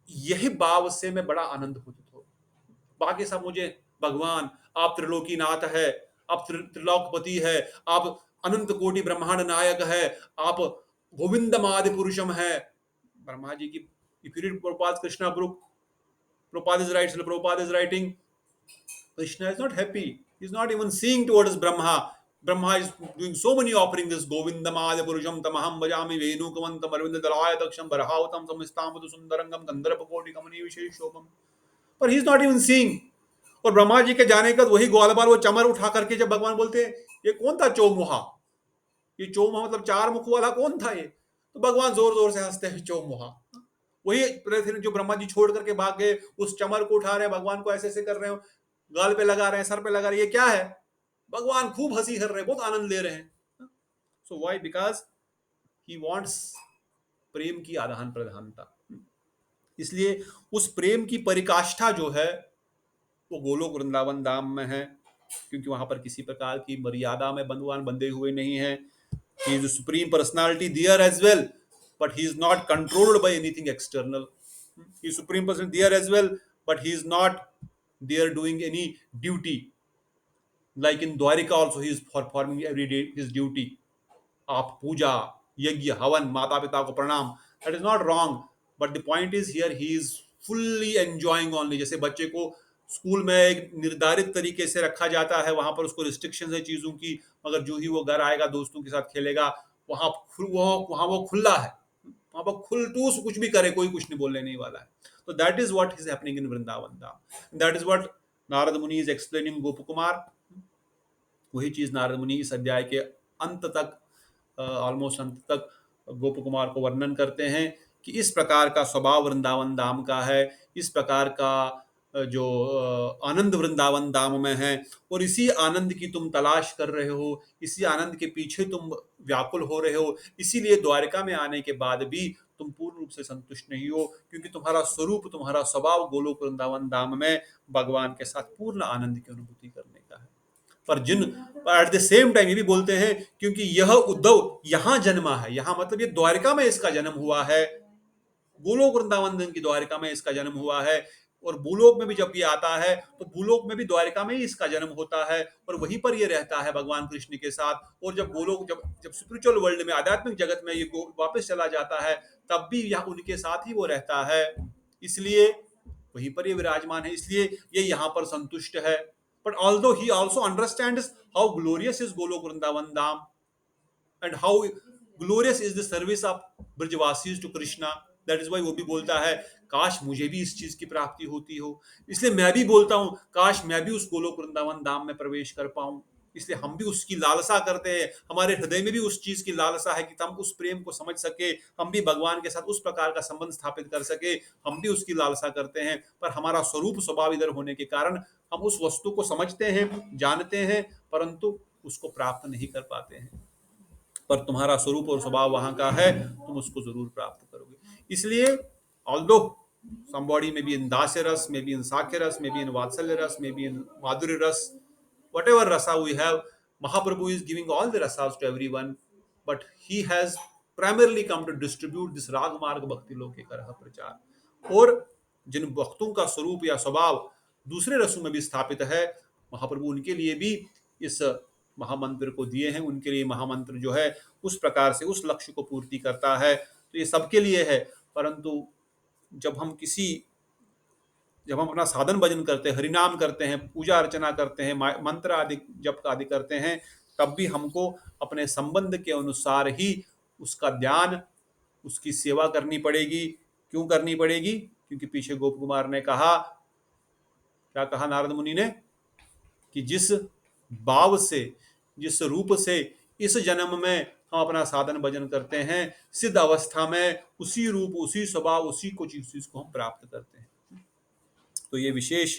यही भाव से मैं बड़ा आनंद होता हूँ। बाकी सब मुझे, भगवान आप त्रिलोकीनाथ है, आप त्रिलोकपति है, आप अनंत कोटि ब्रह्मांड नायक है, आप गोविंदम आदि पुरुषम है। ब्रह्मा जी की, if you read Prabhupada's Krishna book, Prabhupada is writing, Krishna is not happy. He is not even seeing towards Brahma. Brahma is doing so many offerings. Govindam adi purusham tamaham bhajami venu kamantam arvind dalaya daksham barhavatam samistamadu sundarangam gandharva koti kamani visheshobam. But he is not even seeing. और ब्रह्मा जी के जाने का वही ग्वाल बाल वो चमर उठा करके जब भगवान बोलते हैं ये कौन था चौमुहा, ये चौमुहा मतलब 4 मुख वाला कौन था ये, तो भगवान जोर जोर से हंसते हैं, चौमुहा। वही फिर जो ब्रह्मा जी छोड़ करके भाग गए, उस चमर को उठा रहे हैं, भगवान को ऐसे ऐसे कर रहे हो, गाल पे लगा रहे हैं, सर पे लगा रहे हैं, ये क्या है? भगवान खूब हंसी कर रहे हैं, बहुत आनंद ले रहे हैं। So why? Because he wants प्रेम की आदान प्रदानता। इसलिए उस प्रेम की परिकाष्ठा जो है वो गोलोक वृंदावन धाम में है, क्योंकि वहां पर किसी प्रकार की मर्यादा में भगवान बंधे हुए नहीं है। He is the supreme personality there as well, but he is not controlled by anything external. He is supreme person there as well, but he is not there doing any duty. Like in Dwarika also, he is performing every day his duty. आप पूजा, यज्ञ, हवन, माता पिता को प्रणाम, that is not wrong. But the point is here he is fully enjoying only. जैसे बच्चे को स्कूल में एक निर्धारित तरीके से रखा जाता है, वहां पर उसको रिस्ट्रिक्शन है चीजों की, मगर जो ही वो घर आएगा दोस्तों के साथ खेलेगा, वहां वो खुला है, वहां पर खुलटूस कुछ भी करे, कोई कुछ नहीं बोलने नहीं वाला है। तो that is what is happening in Vrindavan Dham. That is what Narad मुनि इज एक्सप्लेनिंग गोप कुमार। वही चीज नारद मुनि इस अध्याय के अंत तक, ऑलमोस्ट अंत तक गोप कुमार को वर्णन करते हैं कि इस प्रकार का स्वभाव वृंदावन धाम का है, इस प्रकार का जो आनंद वृंदावन धाम में है, और इसी आनंद की तुम तलाश कर रहे हो, इसी आनंद के पीछे तुम व्याकुल हो रहे हो। इसीलिए द्वारका में आने के बाद भी तुम पूर्ण रूप से संतुष्ट नहीं हो, क्योंकि तुम्हारा स्वरूप, तुम्हारा स्वभाव गोलोक वृंदावन धाम में भगवान के साथ पूर्ण आनंद की अनुभूति करने का है। पर एट द सेम टाइम ये भी बोलते हैं, क्योंकि यह उद्धव यहां जन्मा है, यहां मतलब ये द्वारका में इसका जन्म हुआ है, गोलोक वृंदावन की द्वारका में इसका जन्म हुआ है, और भूलोक में भी जब ये आता है तो भूलोक में भी द्वारिका में ही इसका जन्म होता है और वहीं पर ये रहता है भगवान कृष्ण के साथ। और जब भूलोक जब जब स्पिरिचुअल वर्ल्ड में, आध्यात्मिक जगत में ये वापस चला जाता है, तब भी यहाँ उनके साथ ही वो रहता है, इसलिए वहीं पर ये विराजमान है, इसलिए ये यहाँ पर संतुष्ट है। But although he also understands how glorious is Golok Vrindavan Dham and how glorious is the service of ब्रजवासीज to Krishna. That is why वो भी बोलता है काश मुझे भी इस चीज की प्राप्ति होती हो। इसलिए मैं भी बोलता हूँ काश मैं भी उस गोलोक वृंदावन धाम में प्रवेश कर पाऊं। इसलिए हम भी उसकी लालसा करते हैं, हमारे हृदय में भी उस चीज की लालसा है कि हम उस प्रेम को समझ सके, हम भी भगवान के साथ उस प्रकार का संबंध स्थापित कर सके, हम भी उसकी लालसा करते हैं। पर हमारा स्वरूप स्वभाव इधर होने के कारण हम उस वस्तु को समझते हैं, जानते हैं, परंतु उसको प्राप्त नहीं कर पाते हैं। पर तुम्हारा स्वरूप और स्वभाव वहां का है, तुम उसको जरूर प्राप्त करोगे। इसलिए although somebody may be in dasya ras, maybe in sakya ras, maybe in vatsalya ras, maybe in madhurya ras, whatever rasa we have, Mahaprabhu is giving all the rasas to everyone, but he has primarily come to distribute this rag marg bhakti loke karah prachar। और जिन भक्तों का स्वरूप या स्वभाव दूसरे रसों में भी स्थापित है, महाप्रभु उनके लिए भी इस महामंत्र को दिए हैं। उनके लिए महामंत्र जो है उस प्रकार से उस लक्ष्य को पूर्ति करता है। तो ये सबके लिए है, परंतु जब हम अपना साधन भजन करते हैं, हरिनाम करते हैं, पूजा अर्चना करते हैं, मंत्र आदि जप आदि करते हैं, तब भी हमको अपने संबंध के अनुसार ही उसका ध्यान, उसकी सेवा करनी पड़ेगी। क्यों करनी पड़ेगी? क्योंकि पीछे गोप कुमार ने कहा, क्या कहा नारद मुनि ने, कि जिस भाव से, जिस रूप से इस जन्म में हम अपना साधन भजन करते हैं, सिद्ध अवस्था में उसी रूप, उसी स्वभाव, उसी चीज को हम प्राप्त करते हैं। तो ये विशेष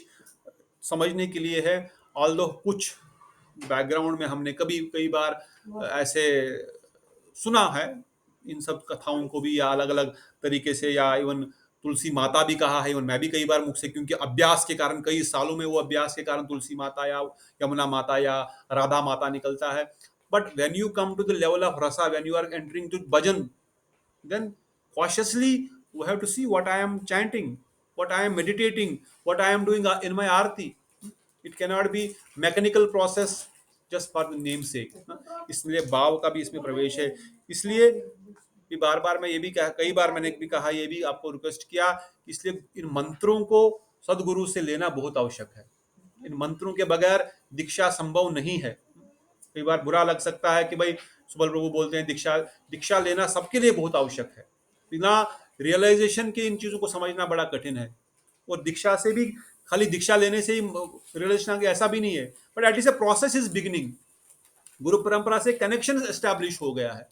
समझने के लिए है। ऑल्दो कुछ बैकग्राउंड में हमने कई बार ऐसे सुना है इन सब कथाओं को भी, या अलग अलग तरीके से, या इवन तुलसी माता भी कहा है, इवन मैं भी कई बार मुख से, क्योंकि अभ्यास के कारण, कई सालों में वो अभ्यास के कारण तुलसी माता या यमुना माता या राधा माता निकलता है। But when you come to the level of rasa, when you are entering to bhajan, then cautiously you have to see what I am chanting, what I am meditating, what I am doing in my arti. It cannot be mechanical process just for the name sake। इसलिए भाव का भी इसमें प्रवेश है। इसलिए बार बार मैं ये भी कहा, कई बार मैंने भी कहा, ये भी आपको रिक्वेस्ट किया, इसलिए इन मंत्रों को सदगुरु से लेना बहुत आवश्यक है। इन मंत्रों के बगैर दीक्षा संभव नहीं है। कई बार बुरा लग सकता है कि भाई सुबल प्रभु बोलते हैं दीक्षा लेना सबके लिए बहुत आवश्यक है। बिना रियलाइजेशन के इन चीजों को समझना बड़ा कठिन है। और दीक्षा से भी, खाली दीक्षा लेने से ही रियलाइजेशन ऐसा भी नहीं है, but at least a process is beginning. गुरु परंपरा से कनेक्शन एस्टैब्लिश हो गया है।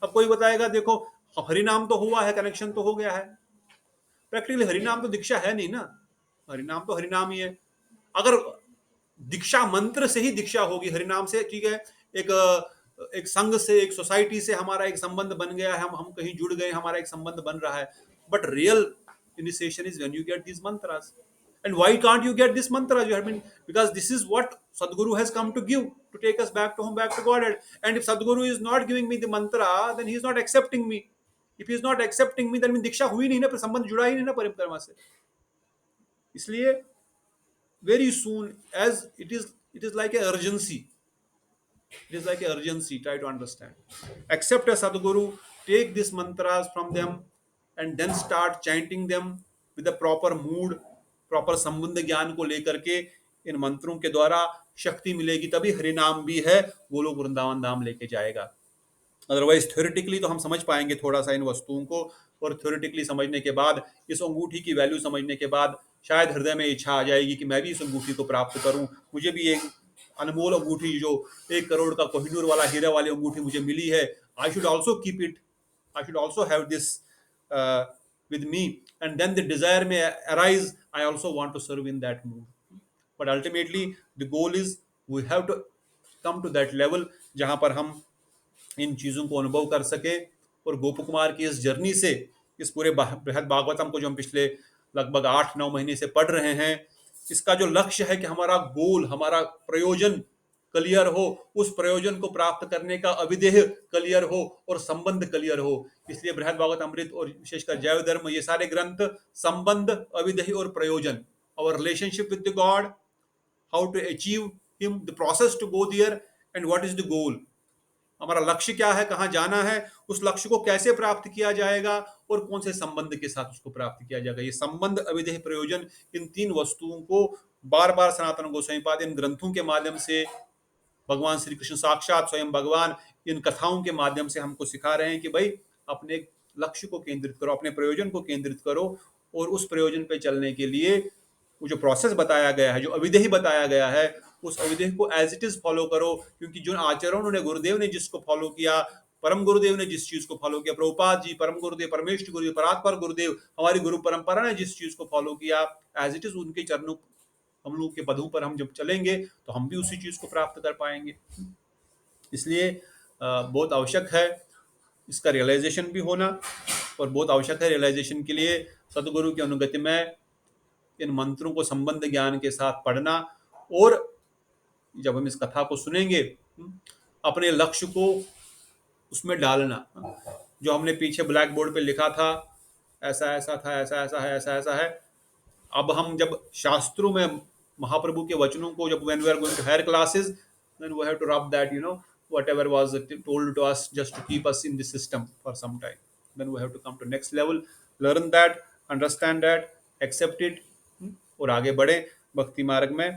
अब कोई बताएगा देखो हरिनाम तो हुआ है, कनेक्शन तो हो गया है। प्रैक्टिकली हरिनाम तो दीक्षा है नहीं ना, हरिनाम तो हरिनाम ही है। अगर दीक्षा मंत्र से ही दीक्षा होगी, हरिनाम से ठीक है, एक संघ से, एक सोसाइटी से हमारा एक संबंध बन गया है, हम कहीं जुड़ गए, हमारा एक संबंध बन रहा है। But real initiation is when you get these mantras। And why can't you get this mantra? You have been, because this is what Sadguru has come to give, to take us back to home, back to Godhead. And if Sadguru is not giving me the mantra, then he is not accepting me. If he is not accepting me, then mean दीक्षा हुई नहीं ना, संबंध जुड़ा ही नहीं ना परिक्रमा से। इसलिए very soon, as it is like a urgency. It is like a urgency. Try to understand. Accept a Sadguru, take these mantras from them, and then start chanting them with a proper mood, proper संबंध ज्ञान को लेकर के। इन मंत्रों के द्वारा शक्ति मिलेगी, तभी हरिनाम भी है गोलोक वृंदावन धाम लेके जाएगा। अदरवाइज थ्योरेटिकली तो हम समझ पाएंगे थोड़ा सा इन वस्तुओं को, और थ्योरेटिकली समझने के बाद, इस अंगूठी की वैल्यू समझने के बाद, शायद हृदय में इच्छा आ जाएगी कि मैं भी इस अंगूठी को प्राप्त करूं, मुझे भी एक अनमोल अंगूठी, जो 1 करोड़ का कोहिनूर वाला हीरा वाली अंगूठी मुझे मिली है, I should also keep it, I should also have this with me, and then the desire may arise, I also want to serve in that mood. But ultimately the goal is we have to come to that level जहां पर हम इन चीजों को अनुभव कर सके। और गोप कुमार की इस जर्नी से, इस पूरे बृहद भागवतम को जो हम पिछले लगभग 8-9 महीने से पढ़ रहे हैं, इसका जो लक्ष्य है कि हमारा गोल, हमारा प्रयोजन क्लियर हो, उस प्रयोजन को प्राप्त करने का अविदेह क्लियर हो और संबंध क्लियर हो। इसलिए बृहद भागवत अमृत और विशेषकर जैव धर्म, ये सारे ग्रंथ संबंध, अविदेह और प्रयोजन, our relationship with the God, how to achieve him, the process to go there, and what is the goal, हमारा लक्ष्य क्या है, कहाँ जाना है, उस लक्ष्य को कैसे प्राप्त किया जाएगा और कौन से संबंध के साथ उसको प्राप्त किया जाएगा। ये संबंध, अविदेह, प्रयोजन, इन तीन वस्तुओं को बार बार सनातन गोस्वामी पाद इन ग्रंथों के माध्यम से, भगवान श्री कृष्ण साक्षात स्वयं भगवान इन कथाओं के माध्यम से हमको सिखा रहे हैं कि भाई अपने लक्ष्य को केंद्रित करो, अपने प्रयोजन को केंद्रित करो, और उस प्रयोजन पे चलने के लिए वो जो प्रोसेस बताया गया है, जो अविदेही बताया गया है, उस अविदेह को एज इट इज फॉलो करो। क्योंकि जो आचरण उन्होंने गुरुदेव ने जिसको फॉलो किया, परम गुरुदेव ने जिस चीज को फॉलो किया, प्रभुपाद जी, परम गुरुदेव, परमेष्ठ गुरुदेव, परात्पर गुरुदेव, हमारी गुरु परंपरा ने जिस चीज को फॉलो किया, एज इट इज उनके चरणों, हम लोग के पदों पर हम जब चलेंगे तो हम भी उसी चीज को प्राप्त कर पाएंगे। इसलिए बहुत आवश्यक है इसका रियलाइजेशन भी होना, और बहुत आवश्यक है रियलाइजेशन के लिए सदगुरु की अनुगति में इन मंत्रों को संबंध ज्ञान के साथ पढ़ना, और जब हम इस कथा को सुनेंगे अपने लक्ष्य को उसमें डालना। जो हमने पीछे ब्लैक बोर्ड पे लिखा था, ऐसा ऐसा था, ऐसा ऐसा है, ऐसा ऐसा है, अब हम जब शास्त्रों में महाप्रभु के वचनों को, जब when we are going to higher classes, then we have to rub that, whatever was told to us just to keep us in the system for some time, then we have to come to next level, learn that, understand that, accept it, और आगे बढ़े भक्ति मार्ग में।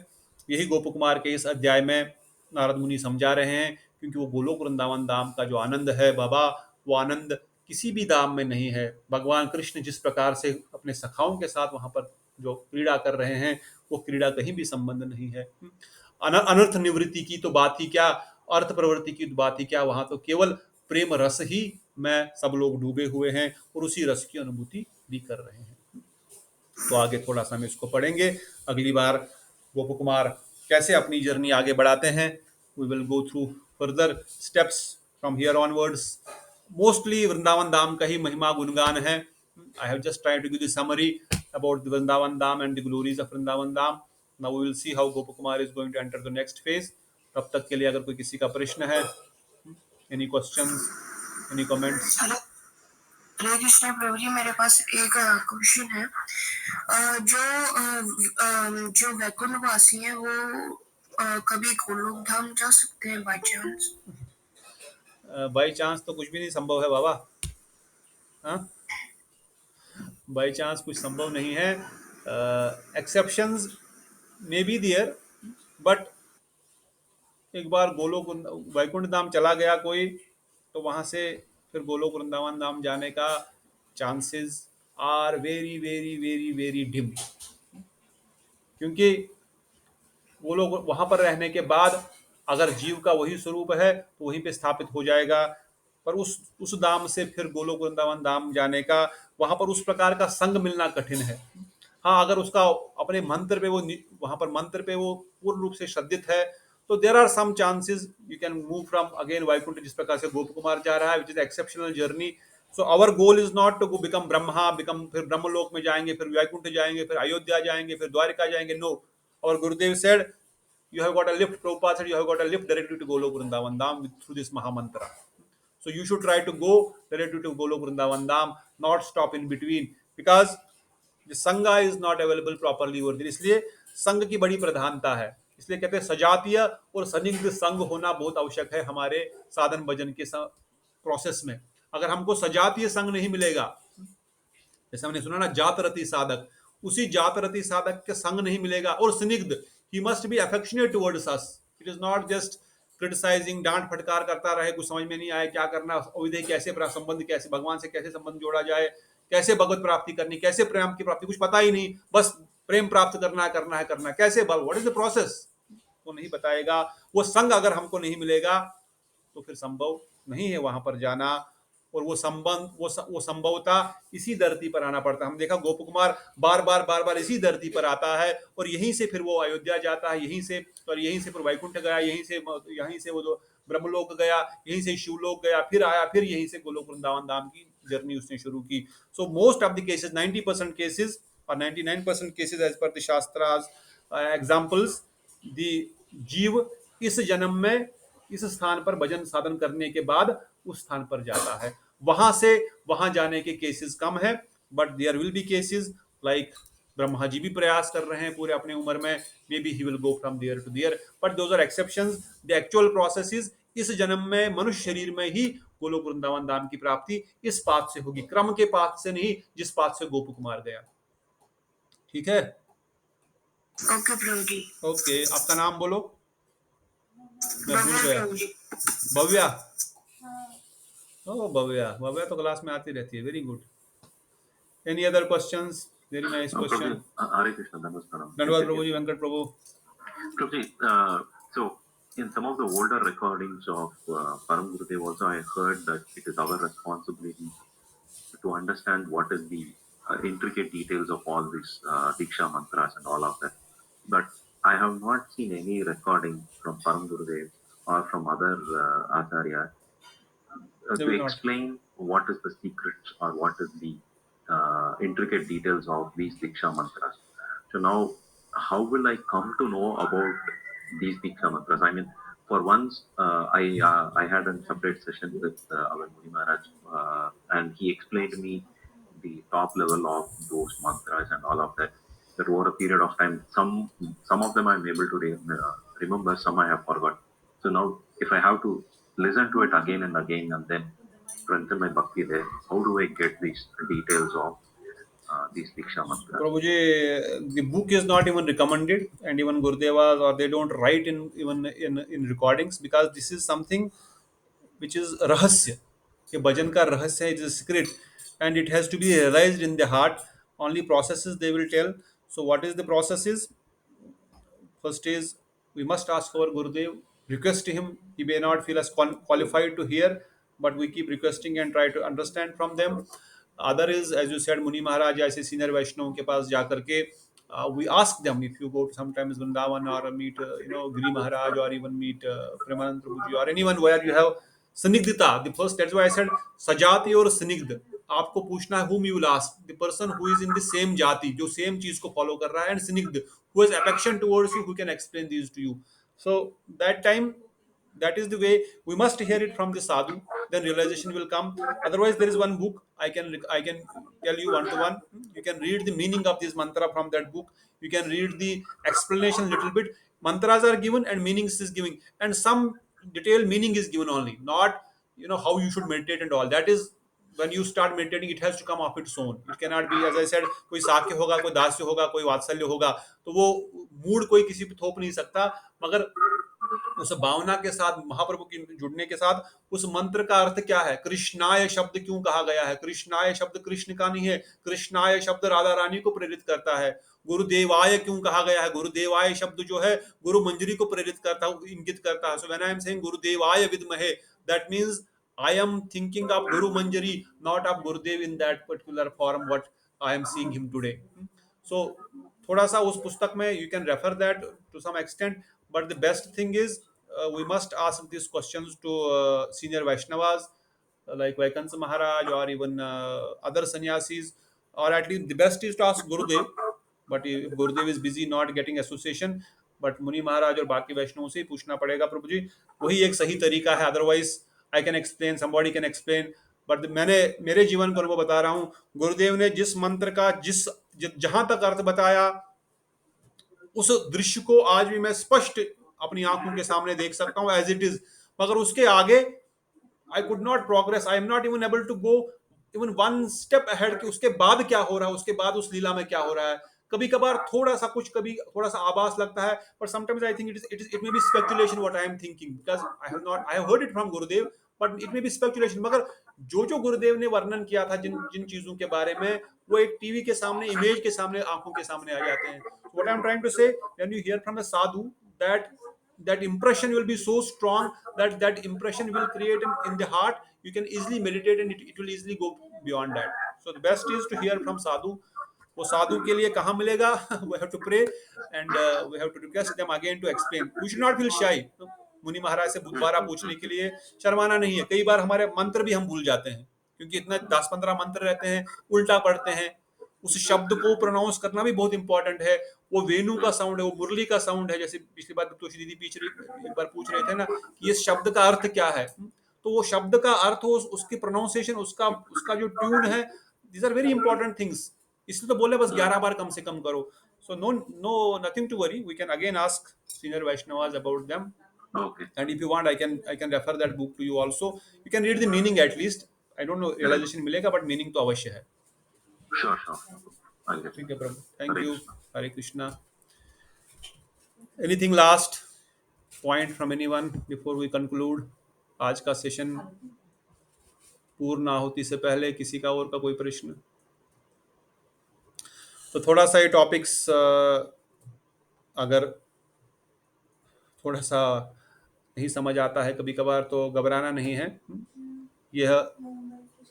यही गोप कुमार के इस अध्याय में नारद मुनि समझा रहे हैं, क्योंकि वो गोलोक वृंदावन धाम का जो आनंद है बाबा, वो आनंद किसी भी धाम में नहीं है। भगवान कृष्ण जिस प्रकार से अपने सखाओं के साथ वहां पर जो क्रीड़ा कर रहे हैं, वो क्रीड़ा कहीं भी संबंध नहीं है। अनर्थ निवृत्ति की तो बात ही क्या, अर्थ प्रवृत्ति की बात ही क्या, वहां तो केवल प्रेम रस ही में सब लोग डूबे हुए हैं और उसी रस की अनुभूति भी कर रहे हैं। तो आगे थोड़ा सा हम इसको पढ़ेंगे, अगली बार गोप कुमार कैसे अपनी जर्नी आगे बढ़ाते हैं। We will go through further steps from here onwards. Mostly Vrindavan Dham का ही महिमा गुणगान है। I have just tried to give the summary about the Vrindavan Dham and the glories of Vrindavan Dham. Now we will see how Gop Kumar is going to enter the next phase. तब तक के लिए अगर कोई किसी का प्रश्न है, एनी क्वेश्चंस, एनी कमेंट्स। हरे कृष्णा प्रभु जी, मेरे पास एक क्वेश्चन है। जो वैकुंठ वासी हैं वो कभी गोलोक धाम जा सकते हैं बाय चांस? बाई चांस तो कुछ भी नहीं संभव है बाबा। बाई चांस कुछ संभव नहीं है। Exceptions may be there, but एक बार गोलोक वैकुंठ धाम चला गया कोई, तो वहां से फिर गोलोक वृंदावन धाम जाने का chances are very very very very dim. क्योंकि वो लोग वहां पर रहने के बाद अगर जीव का वही स्वरूप है तो वहीं पे स्थापित हो जाएगा, पर उस धाम से फिर गोलोक वृंदावन धाम जाने का, वहां पर उस प्रकार का संग मिलना कठिन है। हाँ, अगर उसका अपने मंत्र पे वो वहां पर मंत्र पे वो पूर्ण रूप से श्रद्धित है, तो there are some chances you can move from again Vaikuntha, जिस प्रकार से गोप कुमार जा रहा है, which is exceptional journey. So our goal is not to go become Brahma, फिर ब्रह्मलोक में जाएंगे, फिर वैकुंठ जाएंगे, फिर अयोध्या जाएंगे, फिर द्वारिका जाएंगे। नो, और गुरुदेव said you have got a lift, Prabhupada said you have got a lift directly to Golok Vrindavan Dham through this Mahamantra. So you should try to go directly to Golok Vrindavan Dham, not stop in between, because the Sangha is not available properly over there. इसलिए संघ की बड़ी प्रधानता है। इसलिए कहते हैं सजातीय और सनिग्ध संघ होना बहुत आवश्यक है हमारे साधन भजन के प्रोसेस में। अगर हमको सजातीय संघ नहीं मिलेगा, जैसे हमने सुना ना जातरती साधक, उसी जातरती साधक के संग नहीं मिलेगा, और स्निग्ध, he must be affectionate towards us. It is not just criticizing, डांट फटकार करता रहे, कुछ समझ में नहीं आए क्या करना, अविधेय कैसे संबंध, कैसे भगवान से कैसे संबंध जोड़ा जाए, कैसे भगवत प्राप्ति करनी, कैसे प्रेम की प्राप्ति, कुछ पता ही नहीं, बस प्रेम प्राप्त करना है, कैसे बल, व्हाट इज द प्रोसेस, वो नहीं बताएगा। वो संग अगर हमको नहीं मिलेगा तो फिर संभव नहीं है वहां पर जाना, और वो संबंध, वो संभवता इसी धरती पर आना पड़ता है। हम देखा गोप कुमार बार बार इसी धरती पर आता है, और यहीं से फिर वो अयोध्या जाता है, यहीं से फिर वैकुंठ गया, यहीं से वो ब्रह्मलोक गया, यहीं से शिवलोक गया, फिर आया, फिर यहीं से गोलोक वृंदावन धाम की जर्नी उसने शुरू की। So most of the cases, 90% cases और 99% cases as per the shastras examples, the jiva इस जन्म में इस स्थान पर भजन साधन करने के बाद उस स्थान पर जाता है। वहां से वहां जाने के केसेस कम है, but there will be cases like Brahma ji भी प्रयास कर रहे हैं पूरे अपने उम्र में, maybe he will go from there to there, but those are exceptions. The actual process is इस जन्म में मनुष्य शरीर में ही गोलोक वृंदावन धाम की प्राप्ति इस पाथ से होगी, क्रम के पाथ से नहीं जिस पाथ से गोपु कुमार गया। ठीक है, ओके प्रभु जी। ओके, आपका नाम बोलो, मैं भूल भव्या गया। प्रभु जी। भव्या, ओ भव्या तो क्लास में आती रहती है, very good. Any other questions? Very nice question. Hare Krishna, Namaskaram. धन्यवाद प्रभु जी, वेंकट प्रभु। Prabhuji, so in some of the older recordings of Param Gurudev also, I heard that it is our responsibility to understand what is the intricate details of all these Diksha mantras and all of that. But I have not seen any recording from Param Gurudev or from other Acharyas They to will not. explain what is the secret or what is the intricate details of these Diksha mantras. So now, how will I come to know about these Diksha mantras? I mean, for once, I had a separate session with our Muni Maharaj, and he explained me the top level of those mantras and all of that. That over a period of time, some of them I'm able to remember, some I have forgot. So now, if I have to listen to it again and again and then strengthen my bhakti there, how do I get these details of these Diksha mantras? Prabhu ji, the book is not even recommended, and even Gurudevas or they don't write in recordings, because this is something which is rahasya. ये भजन का रहस्य है, it is a secret, and it has to be realized in the heart. Only processes they will tell. So what is the processes? First is we must ask our Gurudev, request him. He may not feel as qualified to hear, but we keep requesting and try to understand from them. Other is, as you said, Muni Maharaj ऐसे senior वैष्णव के पास जा करके we ask them, if you go to sometimes Vrindavan or meet Giri Maharaj or even meet Premanand Prabhuji or anyone where you have Sanigdhita. The first, that's why I said Sajati or Sanigdh. आपको पूछना है whom you will ask, the person who is in the same jati, जो same चीज को follow कर रहा है, and Sanigdh, who has affection towards you, who can explain these to you. So that time, that is the way we must hear it from the sadhu, then realization will come. Otherwise, there is one book I can tell you one to one. You can read the meaning of this mantra from that book. You can read the explanation a little bit. Mantras are given and meanings is given, and some detailed meaning is given only, not how you should meditate and all. That is, when you start meditating, it has to come of its own. It cannot be, as I said, कोई साक्य होगा, कोई दास्य होगा, कोई वात्सल्य होगा, तो वो mood कोई किसी पे थोप नहीं सकता। मगर उस भावना के साथ, महाप्रभु की जुड़ने के साथ, उस मंत्र का अर्थ क्या है, कृष्णाय शब्द क्यों कहा गया है, कृष्णाय शब्द कृष्ण का नहीं है, कृष्णाय शब्द राधा रानी को प्रेरित करता है। गुरुदेवाय क्यों कहा गया है, गुरुदेवाय शब्द जो है गुरु मंजरी को प्रेरित करता है, इंगित करता है। So when I am saying गुरुदेवाय विद्महे, that means I am thinking of Guru Manjari, not of Gurudev in that particular form what I am seeing him today. So थोड़ा सा उस पुस्तक में you can refer that to some extent, but the best thing is we must ask these questions to senior Vaishnavas like Vaikansa Maharaj or even other sannyasis, or at least the best is to ask Gurudev, but if Gurudev is busy not getting association, but Muni Maharaj और बाकी वैष्णवों से ही पूछना पड़ेगा प्रभु जी, वही एक सही तरीका है। Otherwise I can explain, somebody can explain, but मैंने मेरे जीवन को अनुभव बता रहा हूँ, गुरुदेव ने जिस मंत्र का जहां तक अर्थ बताया, उस दृश्य को आज भी मैं स्पष्ट अपनी आंखों के सामने देख सकता हूँ एज इट इज, मगर उसके आगे I could not progress. I am not even able to go even one step ahead कि उसके बाद क्या हो रहा है, उसके बाद उस लीला में क्या हो रहा है। कभी कभार थोड़ा सा कुछ, कभी थोड़ा सा आभास लगता है, but sometimes I think it may be speculation what I am thinking, because I have heard it from Gurudev, but it may be speculation. मगर जो गुरुदेव ने वर्णन किया था जिन चीजों के बारे में, वो एक टीवी के सामने, इमेज के सामने, आंखों के सामने आ जाते हैं। What I am trying to say, when you hear from a sadhu, that impression will be so strong that impression will create in the heart. You can easily meditate and it will easily go beyond that. So the best is to hear from sadhu. वो साधु के लिए कहाँ मिलेगा? We have to pray and we have to request them again to explain. We should not feel shy. मुनि महाराज से दोबारा पूछने के लिए शर्माना नहीं है। कई बार हमारे मंत्र भी हम भूल जाते हैं, क्योंकि इतने 10-15 मंत्र रहते हैं, उल्टा पढ़ते हैं। उस शब्द को प्रोनाउंस करना भी बहुत इंपॉर्टेंट है। वो वेणु का साउंड है, वो मुरली का साउंड है। जैसे पिछली बार तुलसी दीदी एक बार पूछ रहे थे ना कि इस शब्द का अर्थ क्या है, तो वो शब्द का अर्थ, उसकी प्रोनाउंसिएशन, उसका जो ट्यून है, these are very important things. इसलिए तो बोले बस 11 बार कम से कम करो। So no nothing to worry, we can again ask senior Vaishnavas about them, Okay. and if you want I can refer that book to you also. You can read the meaning at least. I don't know realization मिलेगा, but meaning तो अवश्य है। Sure. I'll get ठीक है it. Prabhu, thank Hare you. Krishna. Hare Krishna. Anything last point from anyone before we conclude? आज का session पूर्ण आहुति से पहले किसी का और का कोई प्रश्न? तो थोड़ा सा ये टॉपिक्स अगर थोड़ा सा नहीं समझ आता है कभी कभार, तो घबराना नहीं है। यह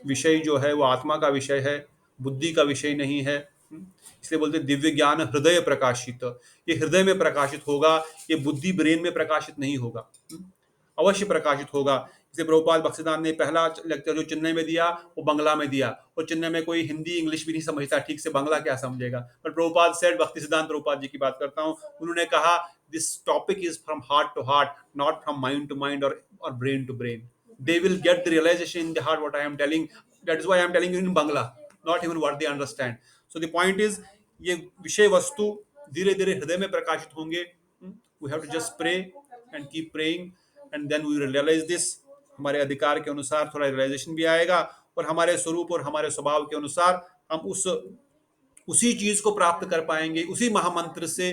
विषय जो है वो आत्मा का विषय है, बुद्धि का विषय नहीं है। इसलिए बोलते दिव्य ज्ञान हृदय प्रकाशित। ये हृदय में प्रकाशित होगा, ये बुद्धि ब्रेन में प्रकाशित नहीं होगा, अवश्य प्रकाशित होगा। इसलिए प्रभुपाद भक्तिसिद्धांत ने पहला लेक्चर जो चेन्नई में दिया वो बंगला में दिया, और चेन्नई में कोई हिंदी इंग्लिश भी नहीं समझता ठीक से, बंगला क्या समझेगा। पर प्रभुपाद सेड, भक्तिसिद्धांत प्रभुपाद जी की बात करता हूँ, उन्होंने कहा this topic is from heart to heart, not from mind to mind or brain to brain. They will get the realization in the heart what I am telling. That is why I am telling you in Bangla, not even what they understand. So the point is, ये विषय वस्तु धीरे धीरे हृदय में प्रकाशित होंगे। We have to just pray and keep praying, and then we will realize this. हमारे अधिकार के अनुसार थोड़ा रियलाइजेशन भी आएगा, और हमारे स्वरूप और हमारे स्वभाव के अनुसार हम उसी चीज को प्राप्त कर पाएंगे। उसी महामंत्र से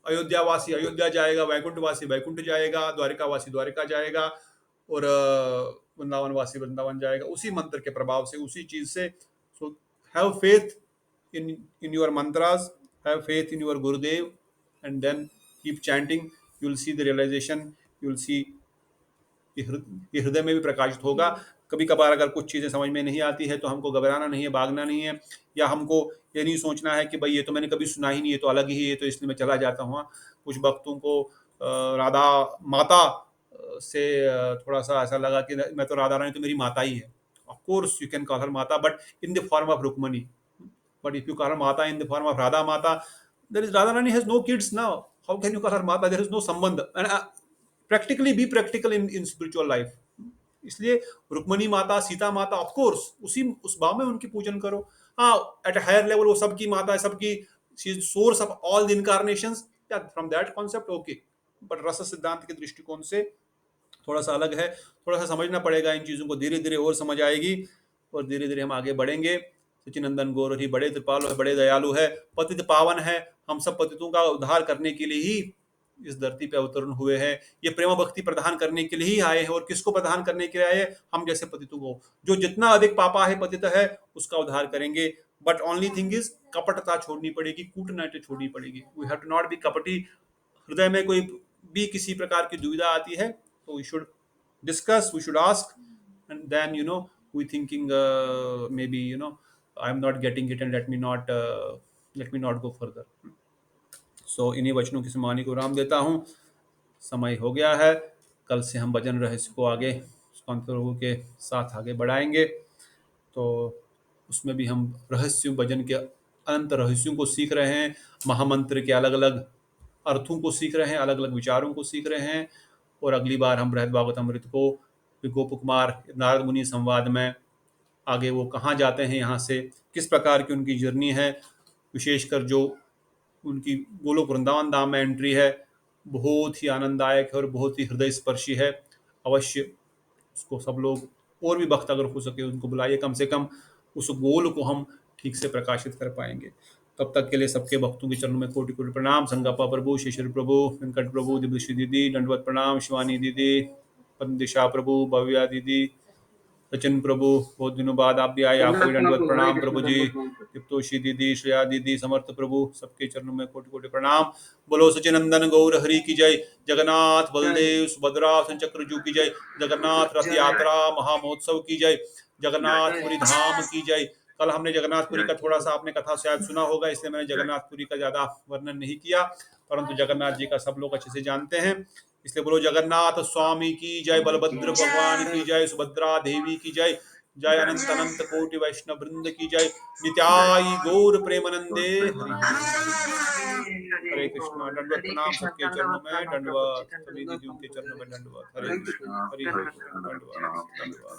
अयोध्यावासी अयोध्या जाएगा, वैकुंठवासी वैकुंठ जाएगा, द्वारिकावासी द्वारिका जाएगा, और वृंदावनवासी वृंदावन जाएगा, उसी मंत्र के प्रभाव से, उसी चीज से। So have faith in your mantras, have faith in your Gurudev, and then keep chanting, you will see the realisation, you will see ये हृदय में भी प्रकाशित होगा। कभी कभार अगर कुछ चीजें समझ में नहीं आती है तो हमको घबराना नहीं है, भागना नहीं है, या हमको ये नहीं सोचना है कि भाई ये तो मैंने कभी सुना ही नहीं, ये तो अलग ही है, तो इसलिए मैं चला जाता हूँ। कुछ भक्तों को राधा माता से थोड़ा सा ऐसा लगा कि मैं तो राधा रानी तो मेरी माता ही है। Of course you can call her mata, but in the form of Rukmini. But if you call her mata in the form of Radha mata, there is Radha Rani has no kids now, how can you call her mata? There is no संबंध। Practically be practical in spiritual life. इसलिए रुक्मणी माता, सीता माता, of course उस भाव में उनकी पूजन करो। हाँ, एट अ हायर लेवल वो सबकी माता है, सबकी she is source of all the incarnations, from that concept okay. But रस सिद्धांत के दृष्टिकोण से थोड़ा सा अलग है, थोड़ा सा समझना पड़ेगा इन चीजों को, धीरे धीरे और समझ आएगी, और धीरे धीरे हम आगे बढ़ेंगे। सचिनंदन गौरहरि बड़े कृपालु है, बड़े दयालु है, पतित पावन है। हम सब पतितों का उद्धार करने के लिए ही इस धरती पे अवतरण हुए हैं। ये प्रेम भक्ति प्रदान करने के लिए ही आए हैं। और किसको प्रदान करने के लिए आए हैं? हम जैसे पतितों को। जो जितना अधिक पापा है, पतित है, उसका उद्धार करेंगे। बट ओनली थिंग इज, कपटता छोड़नी पड़ेगी, कूटनीति छोड़नी पड़ेगी। We have to not be कपटी। हृदय में कोई भी किसी प्रकार की दुविधा आती है तो we should discuss, we should ask, and then we thinking maybe I am not getting it, and let me not go further. So इन्हीं वचनों की समानी को राम देता हूँ। समय हो गया है। कल से हम भजन रहस्य को आगे प्रभु के साथ आगे बढ़ाएंगे। तो उसमें भी हम रहस्य भजन के अनंत रहस्यों को सीख रहे हैं, महामंत्र के अलग अलग अर्थों को सीख रहे हैं, अलग अलग विचारों को सीख रहे हैं। और अगली बार हम बृहद भागवत अमृत को गोप कुमार नारद मुनि संवाद में आगे वो कहाँ जाते हैं, यहाँ से किस प्रकार की उनकी जर्नी है, विशेषकर जो उनकी गोलोक वृंदावन धाम में एंट्री है, बहुत ही आनंददायक है और बहुत ही हृदय स्पर्शी है। अवश्य उसको सब लोग, और भी भक्त अगर हो सके उनको बुलाइए, कम से कम उस गोल को हम ठीक से प्रकाशित कर पाएंगे। तब तक के लिए सबके भक्तों के चरणों में कोटि कोटि प्रणाम। संगप्पा प्रभु, शेषर प्रभु, वेंकट प्रभु, दिव्यश्री दीदी, दंडवत प्रणाम, शिवानी दीदी, पद्म दिशा प्रभु, भव्या दीदी, सचिन प्रभु, बहुत दिनों बाद आप भी आए, आपको भी दंडवत प्रणाम प्रभु जी। दीप्तोषी दीदी, श्रेया दीदी, समर्थ प्रभु, सबके चरणों में कोटि कोटि प्रणाम। बोलो सचिनंदन गौर हरि की जय। जगन्नाथ बलदेव सुभद्रा संचक्रजू की जय। जगन्नाथ रथ यात्रा महामहोत्सव की जय। जगन्नाथपुरी धाम की जय। कल हमने जगन्नाथपुरी का थोड़ा सा आपने कथा शायद सुना होगा, इसलिए मैंने जगन्नाथपुरी का ज्यादा वर्णन नहीं किया, परंतु जगन्नाथ जी का सब लोग अच्छे से जानते हैं। इसलिए बोलो जगन्नाथ स्वामी की जय, बलभद्र भगवान की जय, सुभद्रा देवी की जय, जय अनंत अनंत कोटि वैष्णव वृंद की जय। नित्याई गौर प्रेमानंदे हरि हरे कृष्णा। दंडवत प्रणाम सबके चरणों में, दंडवत सभी दीदियों के चरणों में दंडवत। हरे कृष्णा हरि हरि दंडवत दंडवत।